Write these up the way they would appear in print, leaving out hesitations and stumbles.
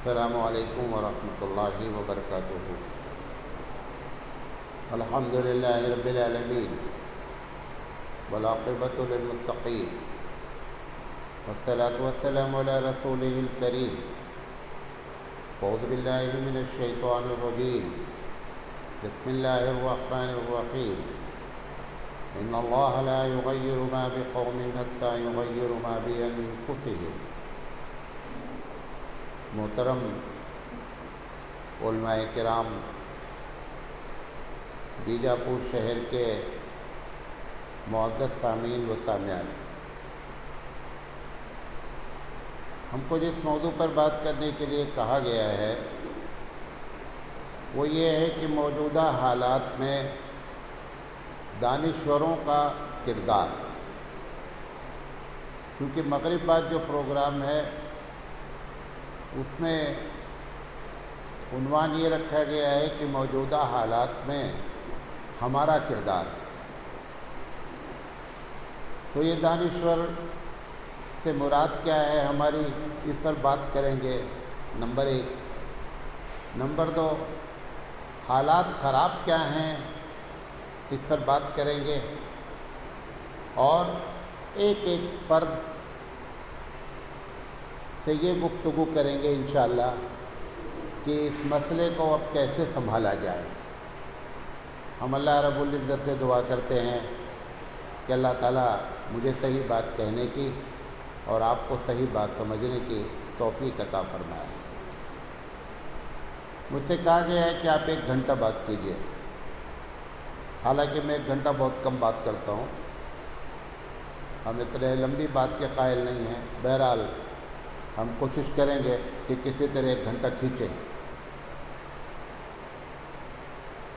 السلام علیکم ورحمۃ اللہ وبرکاتہ۔ الحمد للہ رب العالمین والعاقبۃ للمتقین والصلاۃ والسلام علی رسولہ الکریم۔ اعوذ باللہ من الشیطان الرجیم، بسم اللہ الرحمن الرحیم۔ ان اللہ لا یغیر ما بقوم حتی یغیروا ما بانفسہم۔ محترم علماء کرام، بیجاپور شہر کے معزز سامعین و سامعات، ہم کو جس موضوع پر بات کرنے کے لیے کہا گیا ہے وہ یہ ہے کہ موجودہ حالات میں دانشوروں کا کردار، کیونکہ مغرب بعد جو پروگرام ہے اس میں عنوان یہ رکھا گیا ہے کہ موجودہ حالات میں ہمارا کردار۔ تو یہ دانشور سے مراد کیا ہے ہماری، اس پر بات کریں گے، نمبر 1۔ نمبر 2، حالات خراب کیا ہیں، اس پر بات کریں گے، اور ایک ایک فرد سے یہ گفتگو کریں گے انشاءاللہ کہ اس مسئلے کو اب کیسے سنبھالا جائے۔ ہم اللہ رب العزت سے دعا کرتے ہیں کہ اللہ تعالیٰ مجھے صحیح بات کہنے کی اور آپ کو صحیح بات سمجھنے کی توفیق عطا فرمائے۔ مجھ سے کہا گیا ہے کہ آپ 1 گھنٹہ بات کیجیے، حالانکہ میں 1 گھنٹہ بہت کم بات کرتا ہوں، ہم اتنے لمبی بات کے قائل نہیں ہیں۔ بہرحال ہم کوشش کریں گے کہ کسی طرح 1 گھنٹہ کھینچیں۔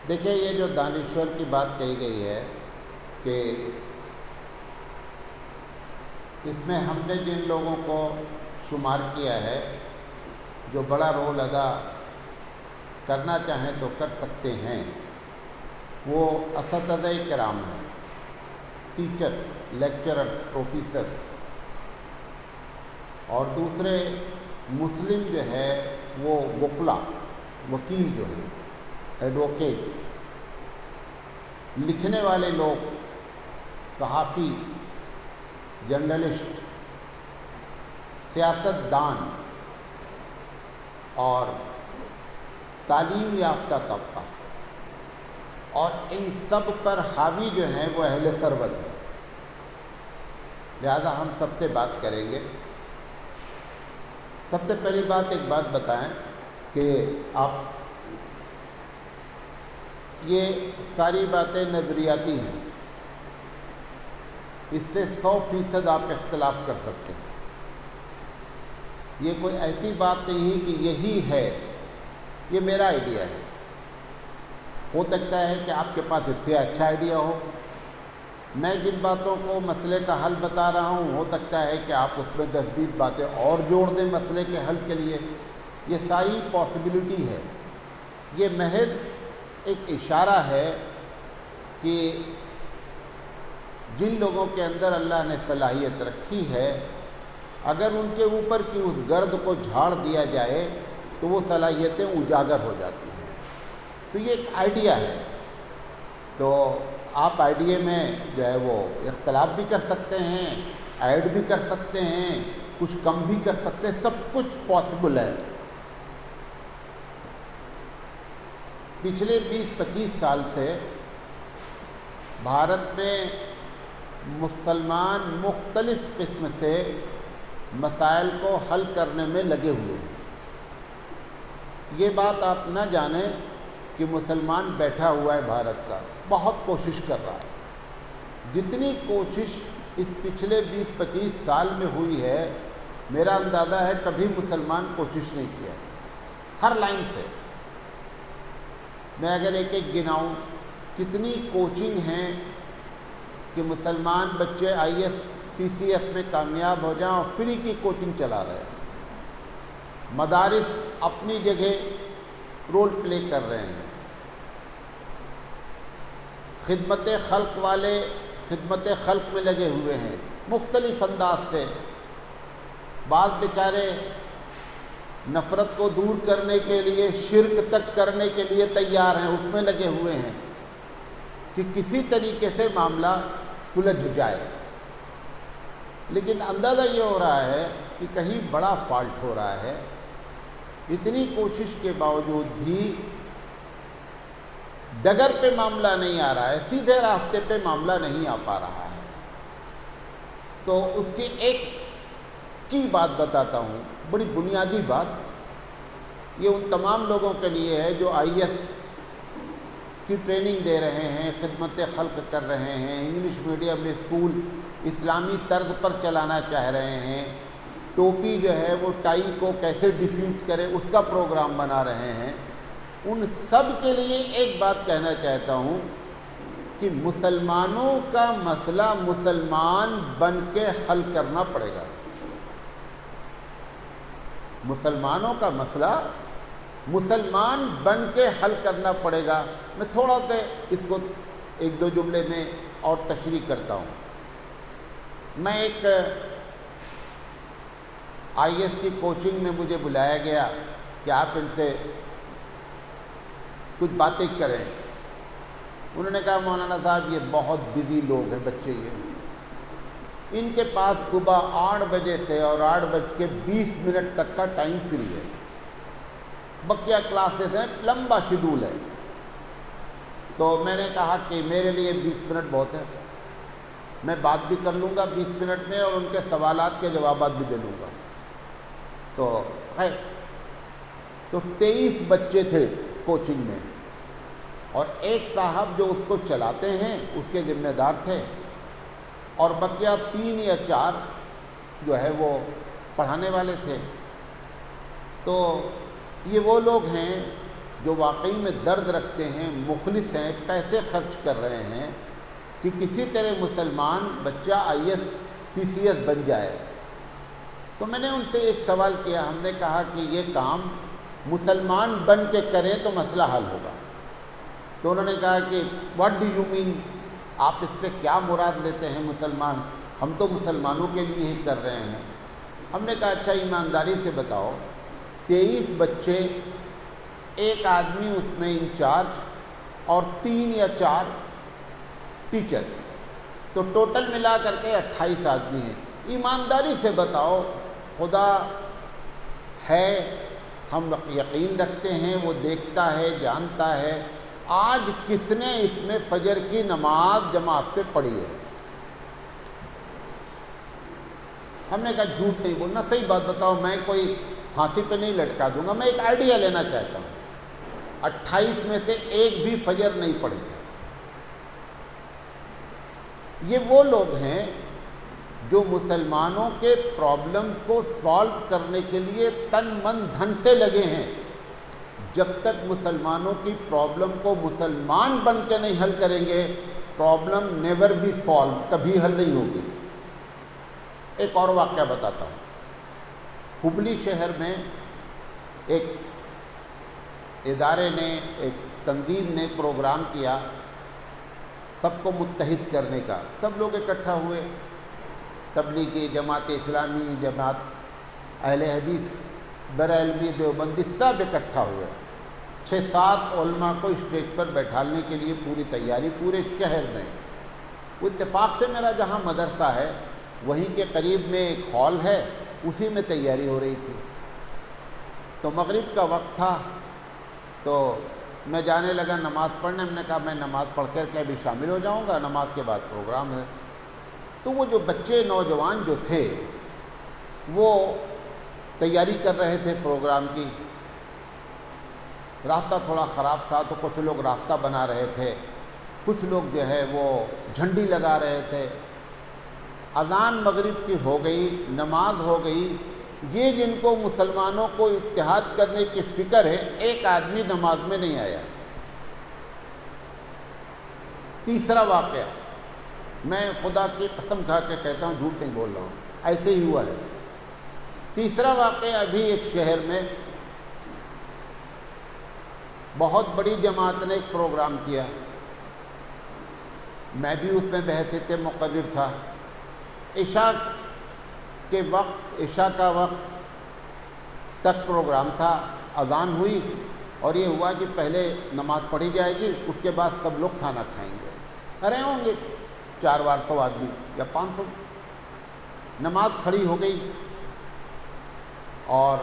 دیکھیں، یہ جو دانشور کی بات کہی گئی ہے کہ اس میں ہم نے جن لوگوں کو شمار کیا ہے جو بڑا رول ادا کرنا چاہیں تو کر سکتے ہیں، وہ اساتذہ کرام ہیں، ٹیچرز، لیکچررز، پروفیسرز، اور دوسرے مسلم جو ہے وہ وکلا، وکیل جو ہیں، ایڈوکیٹ، لکھنے والے لوگ، صحافی، جرنلسٹ، سیاست دان اور تعلیم یافتہ طبقہ، اور ان سب پر حاوی جو ہیں وہ اہل ثروت ہیں۔ لہذا ہم سب سے بات کریں گے۔ سب سے پہلی بات ایک بات بتائیں کہ آپ یہ ساری باتیں نظریاتی ہیں، اس سے 100% آپ اختلاف کر سکتے ہیں۔ یہ کوئی ایسی بات نہیں ہے کہ یہی ہے، یہ میرا آئیڈیا ہے۔ ہو سکتا ہے کہ آپ کے پاس اس سے اچھا آئیڈیا ہو۔ میں جن باتوں کو مسئلے کا حل بتا رہا ہوں، ہو سکتا ہے کہ آپ اس میں 10-20 باتیں اور جوڑ دیں مسئلے کے حل کے لیے۔ یہ ساری پاسبلٹی ہے۔ یہ محض ایک اشارہ ہے کہ جن لوگوں کے اندر اللہ نے صلاحیت رکھی ہے، اگر ان کے اوپر کی اس گرد کو جھاڑ دیا جائے تو وہ صلاحیتیں اجاگر ہو جاتی ہیں۔ تو یہ ایک آئیڈیا ہے۔ تو آپ آئیڈیا میں جو ہے وہ اختلاف بھی کر سکتے ہیں، ایڈ بھی کر سکتے ہیں، کچھ کم بھی کر سکتے ہیں، سب کچھ پاسبل ہے۔ پچھلے 20-25 سال سے بھارت میں مسلمان مختلف قسم سے مسائل کو حل کرنے میں لگے ہوئے ہیں۔ یہ بات آپ نہ جانیں کہ مسلمان بیٹھا ہوا ہے بھارت کا، بہت کوشش کر رہا ہے۔ جتنی کوشش اس پچھلے 20-25 سال میں ہوئی ہے، میرا اندازہ ہے کبھی مسلمان کوشش نہیں کیا، ہر لائن سے۔ میں اگر ایک ایک گناؤں، کتنی کوچنگ ہیں کہ مسلمان بچے IAS PCS میں کامیاب ہو جائیں اور فری کی کوچنگ چلا رہے ہیں۔ مدارس اپنی جگہ رول پلے کر رہے ہیں۔ خدمت خلق والے خدمت خلق میں لگے ہوئے ہیں مختلف انداز سے۔ بعض بیچارے نفرت کو دور کرنے کے لیے شرک تک کرنے کے لیے تیار ہیں، اس میں لگے ہوئے ہیں کہ کسی طریقے سے معاملہ سلجھ جائے، لیکن اندازہ یہ ہو رہا ہے کہ کہیں بڑا فالٹ ہو رہا ہے۔ اتنی کوشش کے باوجود بھی ڈگر پہ معاملہ نہیں آ رہا ہے، سیدھے راستے پہ معاملہ نہیں آ پا رہا ہے۔ تو اس کی ایک کی بات بتاتا ہوں، بڑی بنیادی بات، یہ ان تمام لوگوں کے لیے ہے جو آئی ایس کی ٹریننگ دے رہے ہیں، خدمت خلق کر رہے ہیں، انگلش میڈیم میں اسکول اسلامی طرز پر چلانا چاہ رہے ہیں، ٹوپی جو ہے وہ ٹائی کو کیسے ڈیفیٹ کرے اس کا پروگرام بنا رہے ہیں۔ ان سب کے لیے ایک بات کہنا چاہتا ہوں کہ مسلمانوں کا مسئلہ مسلمان بن کے حل کرنا پڑے گا۔ مسلمانوں کا مسئلہ مسلمان بن کے حل کرنا پڑے گا۔ میں تھوڑا سا اس کو ایک دو جملے میں اور تشریح کرتا ہوں۔ میں ایک آئی ایس کی کوچنگ میں مجھے بلایا گیا کہ آپ ان سے کچھ باتیں کریں۔ انہوں نے کہا مولانا صاحب یہ بہت بزی لوگ ہیں بچے، ان کے پاس صبح 8 بجے سے اور 8:20 تک کا ٹائم فری ہے، بقیہ کلاسز ہیں، لمبا شیڈول ہے۔ تو میں نے کہا کہ میرے لیے 20 منٹ بہت ہے، میں بات بھی کر لوں گا 20 منٹ میں اور ان کے سوالات کے جوابات بھی دے لوں گا۔ تو ہے تو 23 بچے تھے کوچنگ میں، اور ایک صاحب جو اس کو چلاتے ہیں اس کے ذمہ دار تھے، اور بقیہ 3 یا 4 جو ہے وہ پڑھانے والے تھے۔ تو یہ وہ لوگ ہیں جو واقعی میں درد رکھتے ہیں، مخلص ہیں، پیسے خرچ کر رہے ہیں کہ کسی طرح مسلمان بچہ I S P C S بن جائے۔ تو میں نے ان سے ایک سوال کیا، ہم نے کہا کہ یہ کام مسلمان بن کے کریں تو مسئلہ حل ہوگا۔ تو انہوں نے کہا کہ واٹ ڈو یو مین، آپ اس سے کیا مراد لیتے ہیں مسلمان، ہم تو مسلمانوں کے لیے ہی کر رہے ہیں۔ ہم نے کہا اچھا ایمانداری سے بتاؤ، 23 بچے، ایک آدمی اس میں انچارج اور 3 یا 4 ٹیچر، تو ٹوٹل ملا کر کے 28 آدمی ہیں۔ ایمانداری سے بتاؤ، خدا ہے، ہم یقین رکھتے ہیں، وہ دیکھتا ہے، جانتا ہے، آج کس نے اس میں فجر کی نماز جماعت سے پڑھی ہے؟ ہم نے کہا جھوٹ نہیں بولنا، صحیح بات بتاؤ، میں کوئی پھانسی پہ نہیں لٹکا دوں گا، میں ایک آئیڈیا لینا چاہتا ہوں۔ 28 میں سے ایک بھی فجر نہیں پڑھی۔ یہ وہ لوگ ہیں جو مسلمانوں کے پرابلمز کو سالو کرنے کے لیے تن من دھن سے لگے ہیں۔ جب تک مسلمانوں کی پرابلم کو مسلمان بن کے نہیں حل کریں گے، پرابلم نیور بی سالو، کبھی حل نہیں ہوگی۔ ایک اور واقعہ بتاتا ہوں۔ ہبلی شہر میں ایک ادارے نے، ایک تنظیم نے پروگرام کیا سب کو متحد کرنے کا۔ سب لوگ اکٹھا ہوئے، تبلیغی، جماعت اسلامی، جماعت اہل حدیث، بریلوی، دیوبندی، سب اکٹھا ہوئے۔ 6-7 علماء کو اسٹیج پر بیٹھالنے کے لیے پوری تیاری پورے شہر میں۔ وہ اتفاق سے میرا جہاں مدرسہ ہے وہیں کے قریب میں ایک ہال ہے، اسی میں تیاری ہو رہی تھی۔ تو مغرب کا وقت تھا، تو میں جانے لگا نماز پڑھنے۔ ہم نے کہا میں نماز پڑھ کر کے ابھی شامل ہو جاؤں گا، نماز کے بعد پروگرام ہے۔ تو وہ جو بچے نوجوان جو تھے وہ تیاری کر رہے تھے پروگرام کی۔ راستہ تھوڑا خراب تھا تو کچھ لوگ راستہ بنا رہے تھے، کچھ لوگ جو ہے وہ جھنڈی لگا رہے تھے۔ اذان مغرب کی ہو گئی، نماز ہو گئی۔ یہ جن کو مسلمانوں کو اتحاد کرنے کی فکر ہے، ایک آدمی نماز میں نہیں آیا۔ تیسرا واقعہ، میں خدا کی قسم کھا کے کہتا ہوں، جھوٹ نہیں بول رہا ہوں، ایسے ہی ہوا ہے۔ تیسرا واقعہ ابھی ایک شہر میں بہت بڑی جماعت نے ایک پروگرام کیا، میں بھی اس میں بحیثیت مقرر تھا۔ عشاء کے وقت، عشاء کا وقت تک پروگرام تھا، اذان ہوئی اور یہ ہوا کہ پہلے نماز پڑھی جائے گی، اس کے بعد سب لوگ کھانا کھائیں گے۔ رہے ہوں گے 400 آدمی یا 500۔ نماز کھڑی ہو گئی اور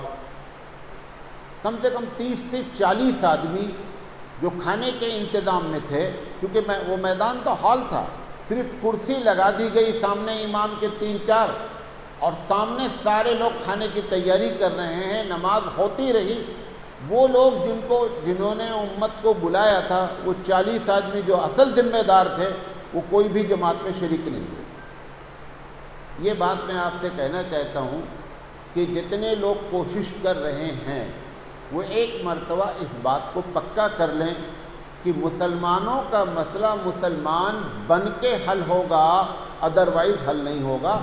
کم سے کم 30 سے 40 آدمی جو کھانے کے انتظام میں تھے، کیونکہ وہ میدان تو ہال تھا، صرف کرسی لگا دی گئی سامنے امام کے 3-4 اور سامنے سارے لوگ کھانے کی تیاری کر رہے ہیں، نماز ہوتی رہی۔ وہ لوگ جنہوں نے امت کو بلایا تھا، وہ 40 آدمی جو اصل ذمہ دار تھے، وہ کوئی بھی جماعت میں شریک نہیں ہوئے۔ یہ بات میں آپ سے کہنا چاہتا ہوں کہ جتنے لوگ کوشش کر رہے ہیں وہ ایک مرتبہ اس بات کو پکا کر لیں کہ مسلمانوں کا مسئلہ مسلمان بن کے حل ہوگا، ادروائز حل نہیں ہوگا۔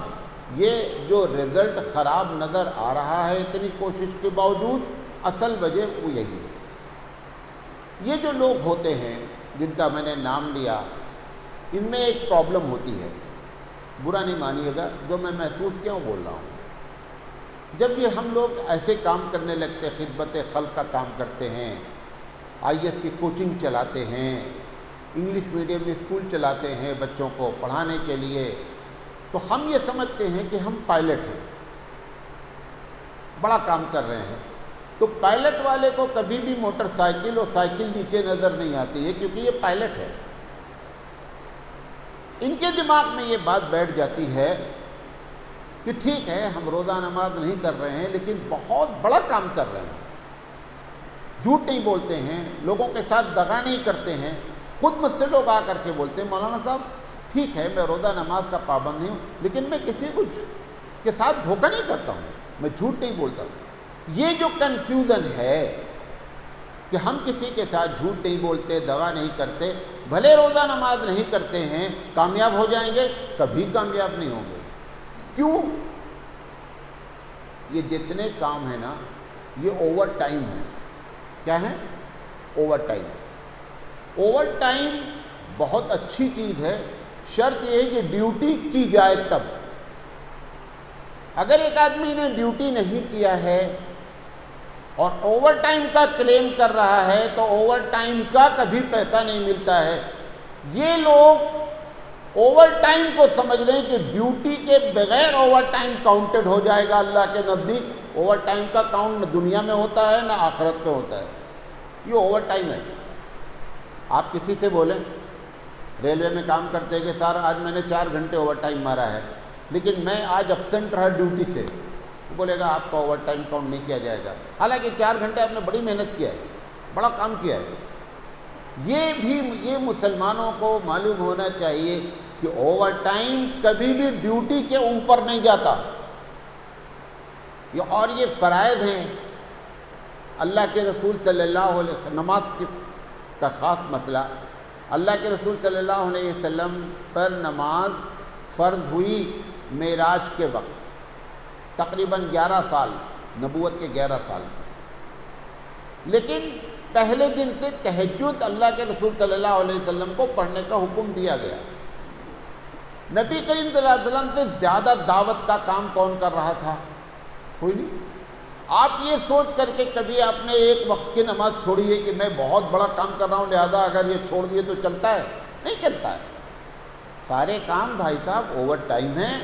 یہ جو رزلٹ خراب نظر آ رہا ہے اتنی کوشش کے باوجود، اصل وجہ وہ یہی ہے۔ یہ جو لوگ ہوتے ہیں جن کا میں نے نام لیا، ان میں ایک پرابلم ہوتی ہے، برا نہیں مانیے گا، جو میں محسوس کیوں بول رہا ہوں۔ جب یہ ہم لوگ ایسے کام کرنے لگتے، خدمت خلق کا کام کرتے ہیں، IAS کی کوچنگ چلاتے ہیں، انگلش میڈیم اسکول چلاتے ہیں بچوں کو پڑھانے کے لیے، تو ہم یہ سمجھتے ہیں کہ ہم پائلٹ ہیں، بڑا کام کر رہے ہیں۔ تو پائلٹ والے کو کبھی بھی موٹر سائیکل اور سائیکل نیچے نظر نہیں آتی ہے، کیونکہ یہ پائلٹ ہے۔ ان کے دماغ میں یہ بات بیٹھ جاتی ہے کہ ٹھیک ہے ہم روزہ نماز نہیں کر رہے ہیں لیکن بہت بڑا کام کر رہے ہیں، جھوٹ نہیں بولتے ہیں، لوگوں کے ساتھ دغا نہیں کرتے ہیں۔ خود مجھ سے لوگ آ کر کے بولتے ہیں مولانا صاحب ٹھیک ہے میں روزہ نماز کا پابند نہیں ہوں لیکن میں کسی کو کے ساتھ دھوکہ نہیں کرتا ہوں، میں جھوٹ نہیں بولتا ہوں۔ یہ جو کنفیوژن ہے کہ ہم کسی کے ساتھ جھوٹ نہیں بولتے، دغا نہیں کرتے، بھلے روزہ نماز نہیں کرتے ہیں، کامیاب ہو جائیں گے؟ کبھی کامیاب نہیں ہوں گے۔ کیوں؟ یہ جتنے کام ہیں نا یہ اوور ٹائم ہے۔ کیا ہے؟ Over time. اوور ٹائم بہت اچھی چیز ہے، شرط یہ ہے کہ ڈیوٹی کی جائے تب۔ اگر ایک آدمی نے ڈیوٹی نہیں کیا ہے اور اوور ٹائم کا کلیم کر رہا ہے تو اوور ٹائم کا کبھی پیسہ نہیں ملتا ہے۔ یہ لوگ اوور ٹائم کو سمجھ رہے ہیں کہ ڈیوٹی کے بغیر اوور ٹائم کاؤنٹڈ ہو جائے گا اللہ کے نزدیک۔ اوور ٹائم کا کاؤنٹ نہ دنیا میں ہوتا ہے نہ آخرت میں ہوتا ہے، یہ اوور ٹائم ہے۔ آپ کسی سے بولیں ریلوے میں کام کرتے ہیں کہ سر آج میں نے 4 گھنٹے اوور ٹائم مارا ہے لیکن میں آج ایبسینٹ رہا ڈیوٹی سے، وہ بولے گا آپ کا اوور ٹائم کاؤنٹ نہیں کیا جائے گا، حالانکہ 4 گھنٹے آپ نے بڑی محنت کیا ہے، بڑا کام کیا ہے۔ یہ مسلمانوں کو معلوم ہونا چاہیے کہ اوور ٹائم کبھی بھی ڈیوٹی کے اوپر نہیں جاتا۔ اور یہ فرائض ہیں اللہ کے رسول صلی اللہ علیہ وسلم، نماز کا خاص مسئلہ، اللہ کے رسول صلی اللہ علیہ وسلم پر نماز فرض ہوئی معراج کے وقت، تقریباً 11 سال، نبوت کے 11 سال، لیکن پہلے دن سے تہجد اللہ کے رسول صلی اللہ علیہ وسلم کو پڑھنے کا حکم دیا گیا۔ نبی کریم صلی اللہ علیہ وسلم سے زیادہ دعوت کا کام کون کر رہا تھا؟ کوئی نہیں۔ آپ یہ سوچ کر کے کبھی آپ نے ایک وقت کی نماز چھوڑی ہے کہ میں بہت بڑا کام کر رہا ہوں لہذا اگر یہ چھوڑ دیے تو چلتا ہے؟ نہیں چلتا ہے۔ سارے کام بھائی صاحب اوور ٹائم ہیں،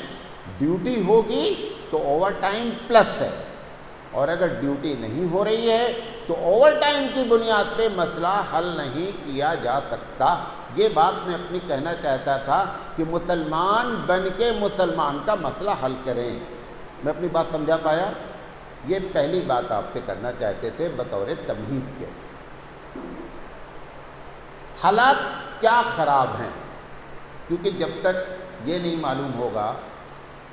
ڈیوٹی ہوگی تو اوور ٹائم پلس ہے، اور اگر ڈیوٹی نہیں ہو رہی ہے تو اوور ٹائم کی بنیاد پہ مسئلہ حل نہیں کیا جا سکتا۔ یہ بات میں اپنی کہنا چاہتا تھا کہ مسلمان بن کے مسلمان کا مسئلہ حل کریں۔ میں اپنی بات سمجھا پایا؟ یہ پہلی بات آپ سے کرنا چاہتے تھے بطور تمہید کے۔ حالات کیا خراب ہیں؟ کیونکہ جب تک یہ نہیں معلوم ہوگا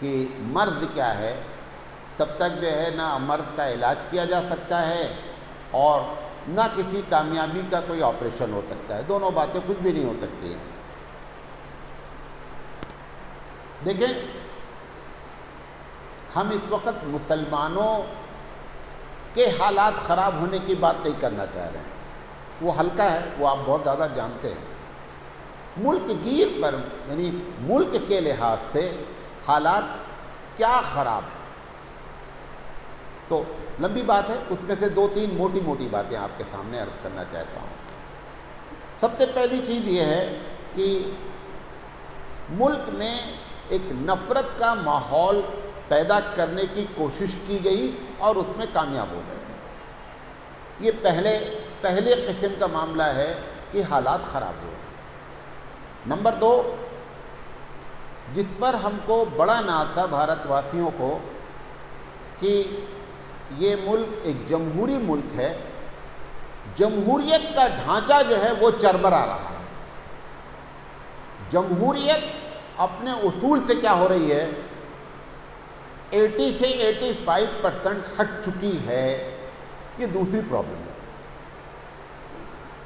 کہ مرض کیا ہے تب تک جو ہے نہ مرض کا علاج کیا جا سکتا ہے اور نہ کسی کامیابی کا کوئی آپریشن ہو سکتا ہے، دونوں باتیں کچھ بھی نہیں ہو سکتی ہیں۔ دیکھیں ہم اس وقت مسلمانوں کے حالات خراب ہونے کی بات نہیں کرنا چاہ رہے ہیں، وہ ہلکا ہے، وہ آپ بہت زیادہ جانتے ہیں۔ ملک گیر پر یعنی ملک کے لحاظ سے حالات کیا خراب ہیں، تو لمبی بات ہے، اس میں سے 2-3 موٹی موٹی باتیں آپ کے سامنے عرض کرنا چاہتا ہوں۔ سب سے پہلی چیز یہ ہے کہ ملک میں ایک نفرت کا ماحول پیدا کرنے کی کوشش کی گئی اور اس میں کامیاب ہو گئے۔ یہ پہلے قسم کا معاملہ ہے کہ حالات خراب ہوئے۔ نمبر 2، جس پر ہم کو بڑا ناز تھا بھارت واسیوں کو کہ یہ ملک ایک جمہوری ملک ہے، جمہوریت کا ڈھانچہ جو ہے وہ چرمرا رہا ہے۔ جمہوریت اپنے اصول سے کیا ہو رہی ہے، 80 سے 85% ہٹ چکی ہے۔ یہ دوسری پرابلم ہے۔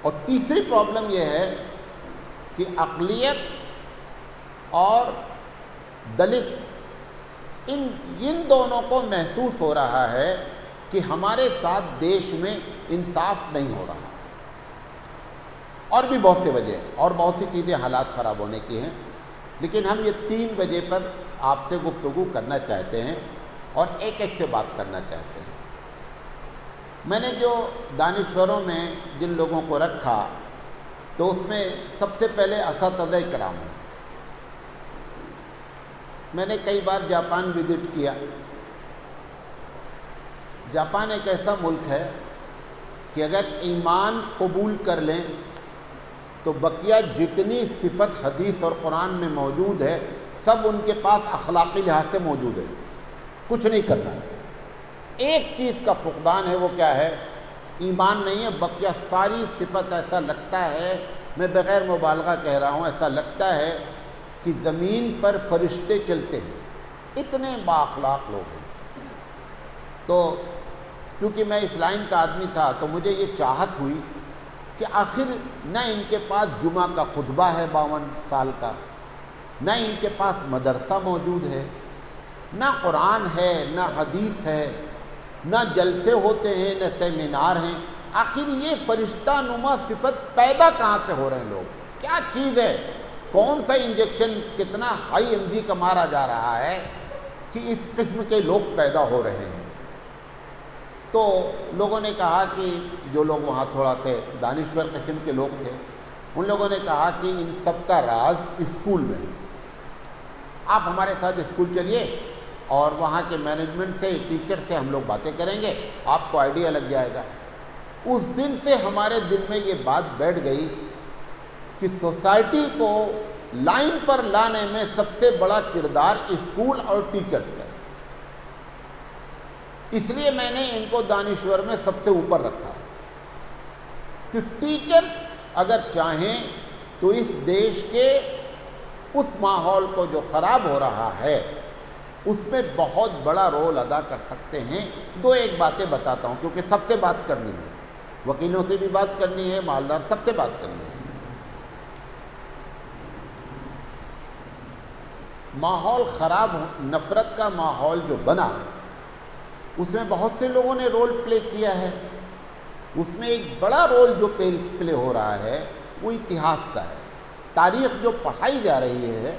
اور تیسری پرابلم یہ ہے کہ اقلیت اور دلت ان دونوں کو محسوس ہو رہا ہے کہ ہمارے ساتھ دیش میں انصاف نہیں ہو رہا، اور بھی بہت سے وجہ اور بہت سی چیزیں حالات خراب ہونے کی ہیں، لیکن ہم یہ 3 وجہ پر آپ سے گفتگو کرنا چاہتے ہیں اور ایک سے بات کرنا چاہتے ہیں۔ میں نے جو دانشوروں میں جن لوگوں کو رکھا تو اس میں سب سے پہلے اساتذہ کرام ہیں۔ میں نے کئی بار جاپان وزٹ کیا۔ جاپان ایک ایسا ملک ہے کہ اگر ایمان قبول کر لیں تو بقیہ جتنی صفت حدیث اور قرآن میں موجود ہے سب ان کے پاس اخلاقی لحاظ سے موجود ہے، کچھ نہیں کرنا ہے۔ ایک چیز کا فقدان ہے، وہ کیا ہے؟ ایمان نہیں ہے، بقیہ ساری صفت ایسا لگتا ہے، میں بغیر مبالغہ کہہ رہا ہوں، ایسا لگتا ہے کہ زمین پر فرشتے چلتے ہیں، اتنے بااخلاق لوگ ہیں۔ تو کیونکہ میں اس لائن کا آدمی تھا تو مجھے یہ چاہت ہوئی کہ آخر نہ ان کے پاس جمعہ کا خطبہ ہے 52 سال کا، نہ ان کے پاس مدرسہ موجود ہے، نہ قرآن ہے، نہ حدیث ہے، نہ جلسے ہوتے ہیں، نہ سیمینار ہیں۔ آخر یہ فرشتہ نما صفت پیدا کہاں سے ہو رہے ہیں لوگ؟ کیا چیز ہے؟ کون سا انجیکشن کتنا ہائی ایم جی کا مارا جا رہا ہے کہ اس قسم کے لوگ پیدا ہو رہے ہیں؟ تو لوگوں نے کہا کہ جو لوگ وہاں تھوڑا سے دانشور قسم کے لوگ تھے، ان لوگوں نے کہا کہ ان سب کا راز اسکول میں ہے، آپ ہمارے ساتھ اسکول چلیے اور وہاں کے مینجمنٹ سے، ٹیچر سے ہم لوگ باتیں کریں گے، آپ کو آئیڈیا لگ جائے گا۔ اس دن سے ہمارے دل میں یہ بات بیٹھ گئی کہ سوسائٹی کو لائن پر لانے میں سب سے بڑا کردار اسکول اور ٹیچرز کا ہے۔ اس لیے میں نے ان کو دانشور میں سب سے اوپر رکھا کہ ٹیچر اگر چاہیں تو اس دیش کے اس ماحول کو جو خراب ہو رہا ہے اس میں بہت بڑا رول ادا کر سکتے ہیں۔ 2-1 باتیں بتاتا ہوں کیونکہ سب سے بات کرنی ہے، وکیلوں سے بھی بات کرنی ہے، مالدار سب سے بات کرنی ہے۔ ماحول خراب، نفرت کا ماحول جو بنا اس میں بہت سے لوگوں نے رول پلے کیا ہے۔ اس میں ایک بڑا رول جو پلے ہو رہا ہے وہ اتہاس کا ہے۔ تاریخ جو پڑھائی جا رہی ہے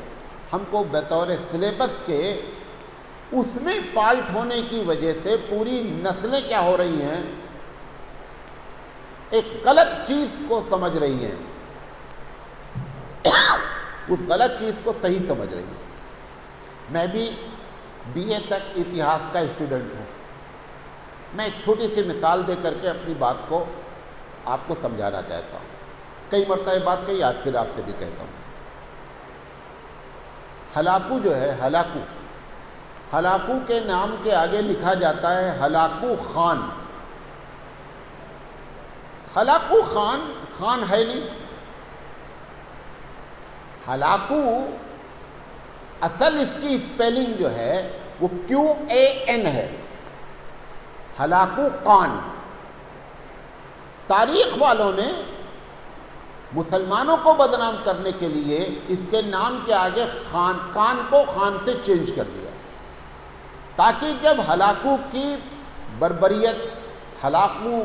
ہم کو بطور سلیبس کے، اس میں فالٹ ہونے کی وجہ سے پوری نسلیں کیا ہو رہی ہیں، ایک غلط چیز کو سمجھ رہی ہیں، اس غلط چیز کو صحیح سمجھ رہی ہیں۔ میں بھی BA تک اتہاس کا اسٹوڈنٹ ہوں۔ میں ایک چھوٹی سی مثال دے کر کے اپنی بات کو آپ کو سمجھانا چاہتا ہوں۔ کئی مرتبہ بات کہی، آج پھر آپ سے بھی کہتا ہوں۔ ہلاکو جو ہے، ہلاکو کے نام کے آگے لکھا جاتا ہے ہلاکو خان۔ ہلاکو خان ہے نہیں۔ ہلاکو اصل اس کی اسپیلنگ جو ہے وہ QAN ہے، ہلاکو خان۔ تاریخ والوں نے مسلمانوں کو بدنام کرنے کے لیے اس کے نام کے آگے کان کو خان سے چینج کر دیا، تاکہ جب ہلاکو کی بربریت، ہلاکو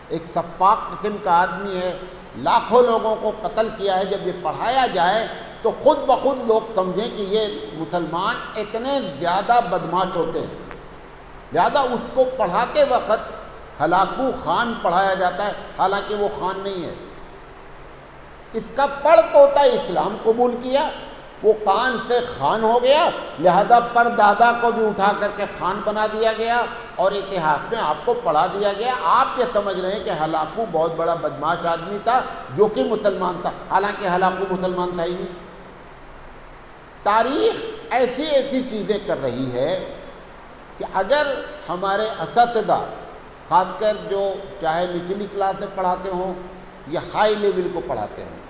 ایک سفاک قسم کا آدمی ہے، لاکھوں لوگوں کو قتل کیا ہے، جب یہ پڑھایا جائے تو خود بخود لوگ سمجھیں کہ یہ مسلمان اتنے زیادہ بدماش ہوتے ہیں۔ لہذا اس کو پڑھاتے وقت ہلاکو خان پڑھایا جاتا ہے، حالانکہ وہ خان نہیں ہے۔ اس کا پڑھ پوتا اسلام قبول کیا، وہ خان سے خان ہو گیا، لہذا پر دادا کو بھی اٹھا کر کے خان بنا دیا گیا اور اتہاس میں آپ کو پڑھا دیا گیا۔ آپ یہ سمجھ رہے ہیں کہ ہلاکو بہت بڑا بدماش آدمی تھا جو کہ مسلمان تھا، حالانکہ ہلاکو مسلمان تھا ہی نہیں۔ تاریخ ایسی ایسی چیزیں کر رہی ہے کہ اگر ہمارے اساتذہ، خاص کر جو چاہے نچلی کلاس میں پڑھاتے ہوں یا ہائی لیول کو پڑھاتے ہوں،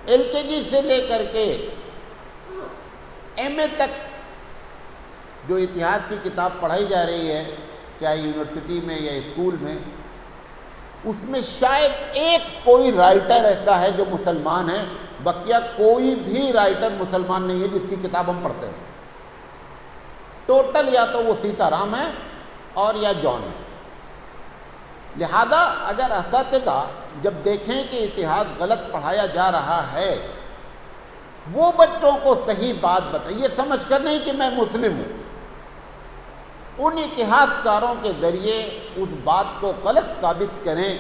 ایل کے جی سے لے کر کے ایم اے تک جو اتہاس کی کتاب پڑھائی جا رہی ہے، چاہے یونیورسٹی میں یا اسکول میں، اس میں شاید ایک کوئی رائٹر ایسا ہے جو مسلمان ہے، بقیہ کوئی بھی رائٹر مسلمان نہیں ہے جس کی کتاب ہم پڑھتے ہیں۔ ٹوٹل یا تو وہ سیتا رام ہے اور یا جان ہے۔ لہذا اگر اساتذہ جب دیکھیں کہ اتہاس غلط پڑھایا جا رہا ہے، وہ بچوں کو صحیح بات بتائیں، یہ سمجھ کر نہیں کہ میں مسلم ہوں، ان اتہاس کاروں کے ذریعے اس بات کو غلط ثابت کریں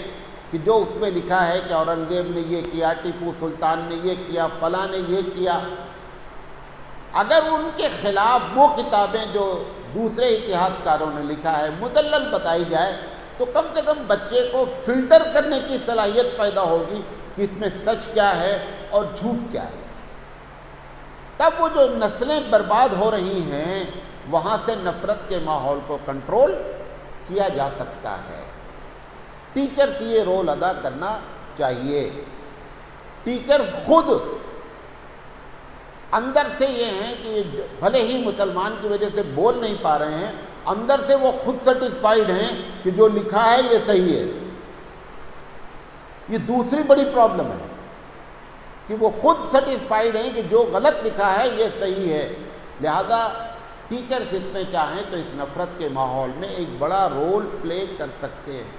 کہ جو اس میں لکھا ہے کہ اورنگزیب نے یہ کیا، ٹیپو سلطان نے یہ کیا، فلاں نے یہ کیا۔ اگر ان کے خلاف وہ کتابیں جو دوسرے اتہاس کاروں نے لکھا ہے مدلل بتائی جائے تو کم سے کم بچے کو فلٹر کرنے کی صلاحیت پیدا ہوگی کہ اس میں سچ کیا ہے اور جھوٹ کیا ہے۔ تب وہ جو نسلیں برباد ہو رہی ہیں وہاں سے نفرت کے ماحول کو کنٹرول کیا جا سکتا ہے۔ ٹیچرز یہ رول ادا کرنا چاہیے۔ ٹیچرز خود اندر سے یہ ہیں کہ بھلے ہی مسلمان کی وجہ سے بول نہیں پا رہے ہیں، اندر سے وہ خود سیٹسفائیڈ ہیں کہ جو لکھا ہے یہ صحیح ہے۔ یہ دوسری بڑی پرابلم ہے کہ وہ خود سیٹسفائیڈ ہیں کہ جو غلط لکھا ہے یہ صحیح ہے۔ لہذا ٹیچرز اس میں چاہیں تو اس نفرت کے ماحول میں ایک بڑا رول پلے کر سکتے ہیں،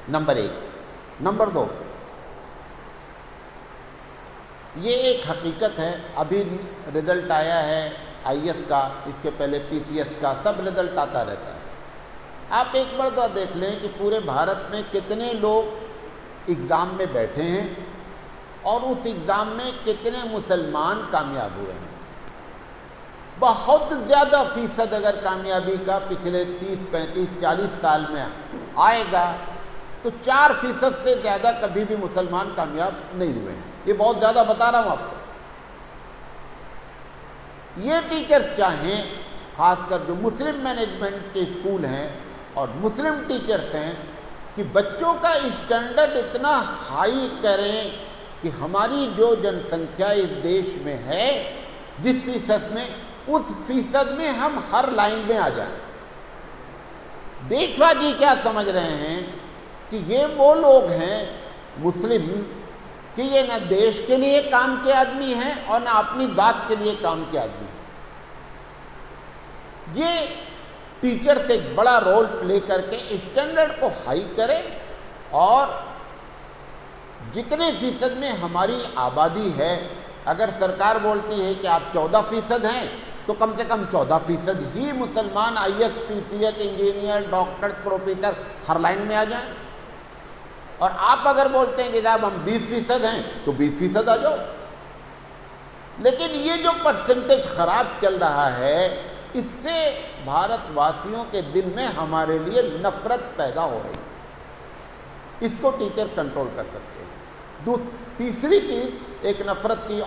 نمبر ایک۔ نمبر دو، یہ ایک حقیقت ہے، ابھی رزلٹ آیا ہے آئی ایس کا، اس کے پہلے پی سی ایس کا، سب رزلٹ آتا رہتا ہے۔ آپ ایک مرتبہ دیکھ لیں کہ پورے بھارت میں کتنے لوگ ایگزام میں بیٹھے ہیں اور اس ایگزام میں کتنے مسلمان کامیاب ہوئے ہیں۔ بہت زیادہ فیصد اگر کامیابی کا پچھلے 30، 35، 40 سال میں آئے گا تو 4% سے زیادہ کبھی بھی مسلمان کامیاب نہیں ہوئے ہیں۔ یہ بہت زیادہ بتا رہا ہوں آپ کو۔ یہ ٹیچرز چاہیں، خاص کر جو مسلم مینجمنٹ کے اسکول ہیں اور مسلم ٹیچرز ہیں، کہ بچوں کا اسٹینڈرڈ اتنا ہائی کریں کہ ہماری جو جن سنکھیا اس دیش میں ہے جس فیصد میں، اس فیصد میں ہم ہر لائن میں آ جائیں۔ دیشوا جی کیا سمجھ رہے ہیں کہ یہ وہ لوگ ہیں مسلم کہ یہ نہ دیش کے لیے کام کے آدمی ہیں اور نہ اپنی ذات کے لیے کام کے آدمی ہیں۔ یہ ٹیچر سے ایک بڑا رول پلے کر کے اسٹینڈرڈ کو ہائی کرے، اور جتنے فیصد میں ہماری آبادی ہے، اگر سرکار بولتی ہے کہ آپ 14% ہیں تو کم سے کم 14% ہی مسلمان IAS, P C S, engineer, doctor, professor ہر لائن میں آ جائیں۔ اور آپ اگر بولتے ہیں کہ صاحب ہم 20% ہیں تو 20% آ جاؤ۔ لیکن یہ جو پرسنٹیج خراب چل رہا ہے، اس سے بھارت واسیوں کے دل میں ہمارے لیے نفرت پیدا ہو رہی ہے۔ اس کو ٹیچر کنٹرول کر سکتے ہیں۔ تیسری چیز، ایک نفرت کی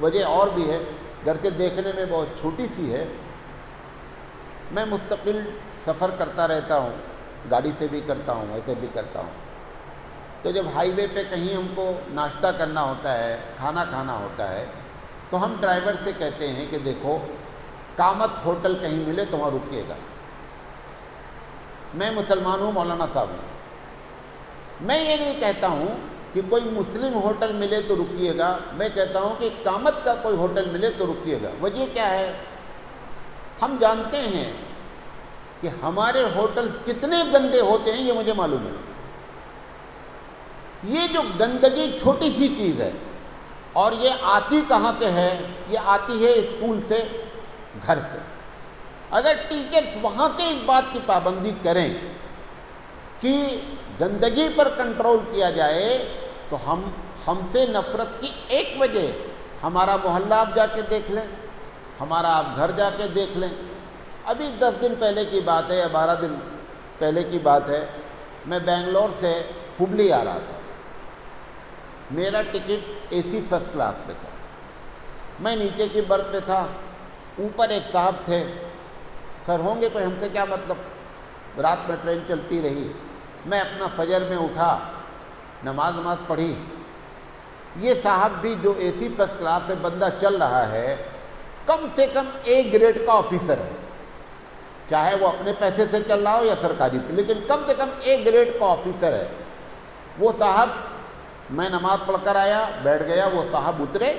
وجہ اور بھی ہے، گرچہ دیکھنے میں بہت چھوٹی سی ہے۔ میں مستقل سفر کرتا رہتا ہوں، گاڑی سے بھی کرتا ہوں، ایسے بھی کرتا ہوں۔ تو جب ہائی وے پہ کہیں ہم کو ناشتہ کرنا ہوتا ہے، کھانا کھانا ہوتا ہے، تو ہم ڈرائیور سے کہتے ہیں کہ دیکھو کامت ہوٹل کہیں ملے تو وہاں رکیے گا۔ میں مسلمان ہوں، مولانا صاحب ہوں، میں یہ نہیں کہتا ہوں کہ کوئی مسلم ہوٹل ملے تو رکیے گا، میں کہتا ہوں کہ کامت کا کوئی ہوٹل ملے تو رکیے گا۔ وجہ کیا ہے؟ ہم جانتے ہیں کہ ہمارے ہوٹلز کتنے گندے ہوتے ہیں، یہ مجھے معلوم ہے۔ یہ جو گندگی چھوٹی سی چیز ہے، اور یہ آتی کہاں سے ہے؟ یہ آتی ہے اسکول سے، گھر سے۔ اگر ٹیچرز وہاں سے اس بات کی پابندی کریں کہ گندگی پر کنٹرول کیا جائے تو ہم سے نفرت کی ایک وجہ، ہمارا محلہ آپ جا کے دیکھ لیں، ہمارا آپ گھر جا کے دیکھ لیں۔ ابھی 10 دن پہلے کی بات ہے یا 12 دن پہلے کی بات ہے، میں بنگلور سے ہبلی آ رہا تھا، میرا ٹکٹ AC فرسٹ کلاس پہ تھا، میں نیچے کی برتھ پہ تھا، اوپر ایک صاحب تھے، خیر ہوں گے کوئی ہم سے کیا مطلب، رات میں ٹرین چلتی رہی، میں اپنا فجر میں اٹھا، نماز پڑھی۔ یہ صاحب بھی جو AC فرسٹ کلاس سے بندہ چل رہا ہے، کم سے کم A گریڈ کا آفیسر ہے، چاہے وہ اپنے پیسے سے چل رہا ہو یا سرکاری پہ، لیکن کم سے کم A گریڈ کا آفیسر ہے۔ وہ صاحب، میں نماز پڑھ کر آیا، بیٹھ گیا، وہ صاحب اترے،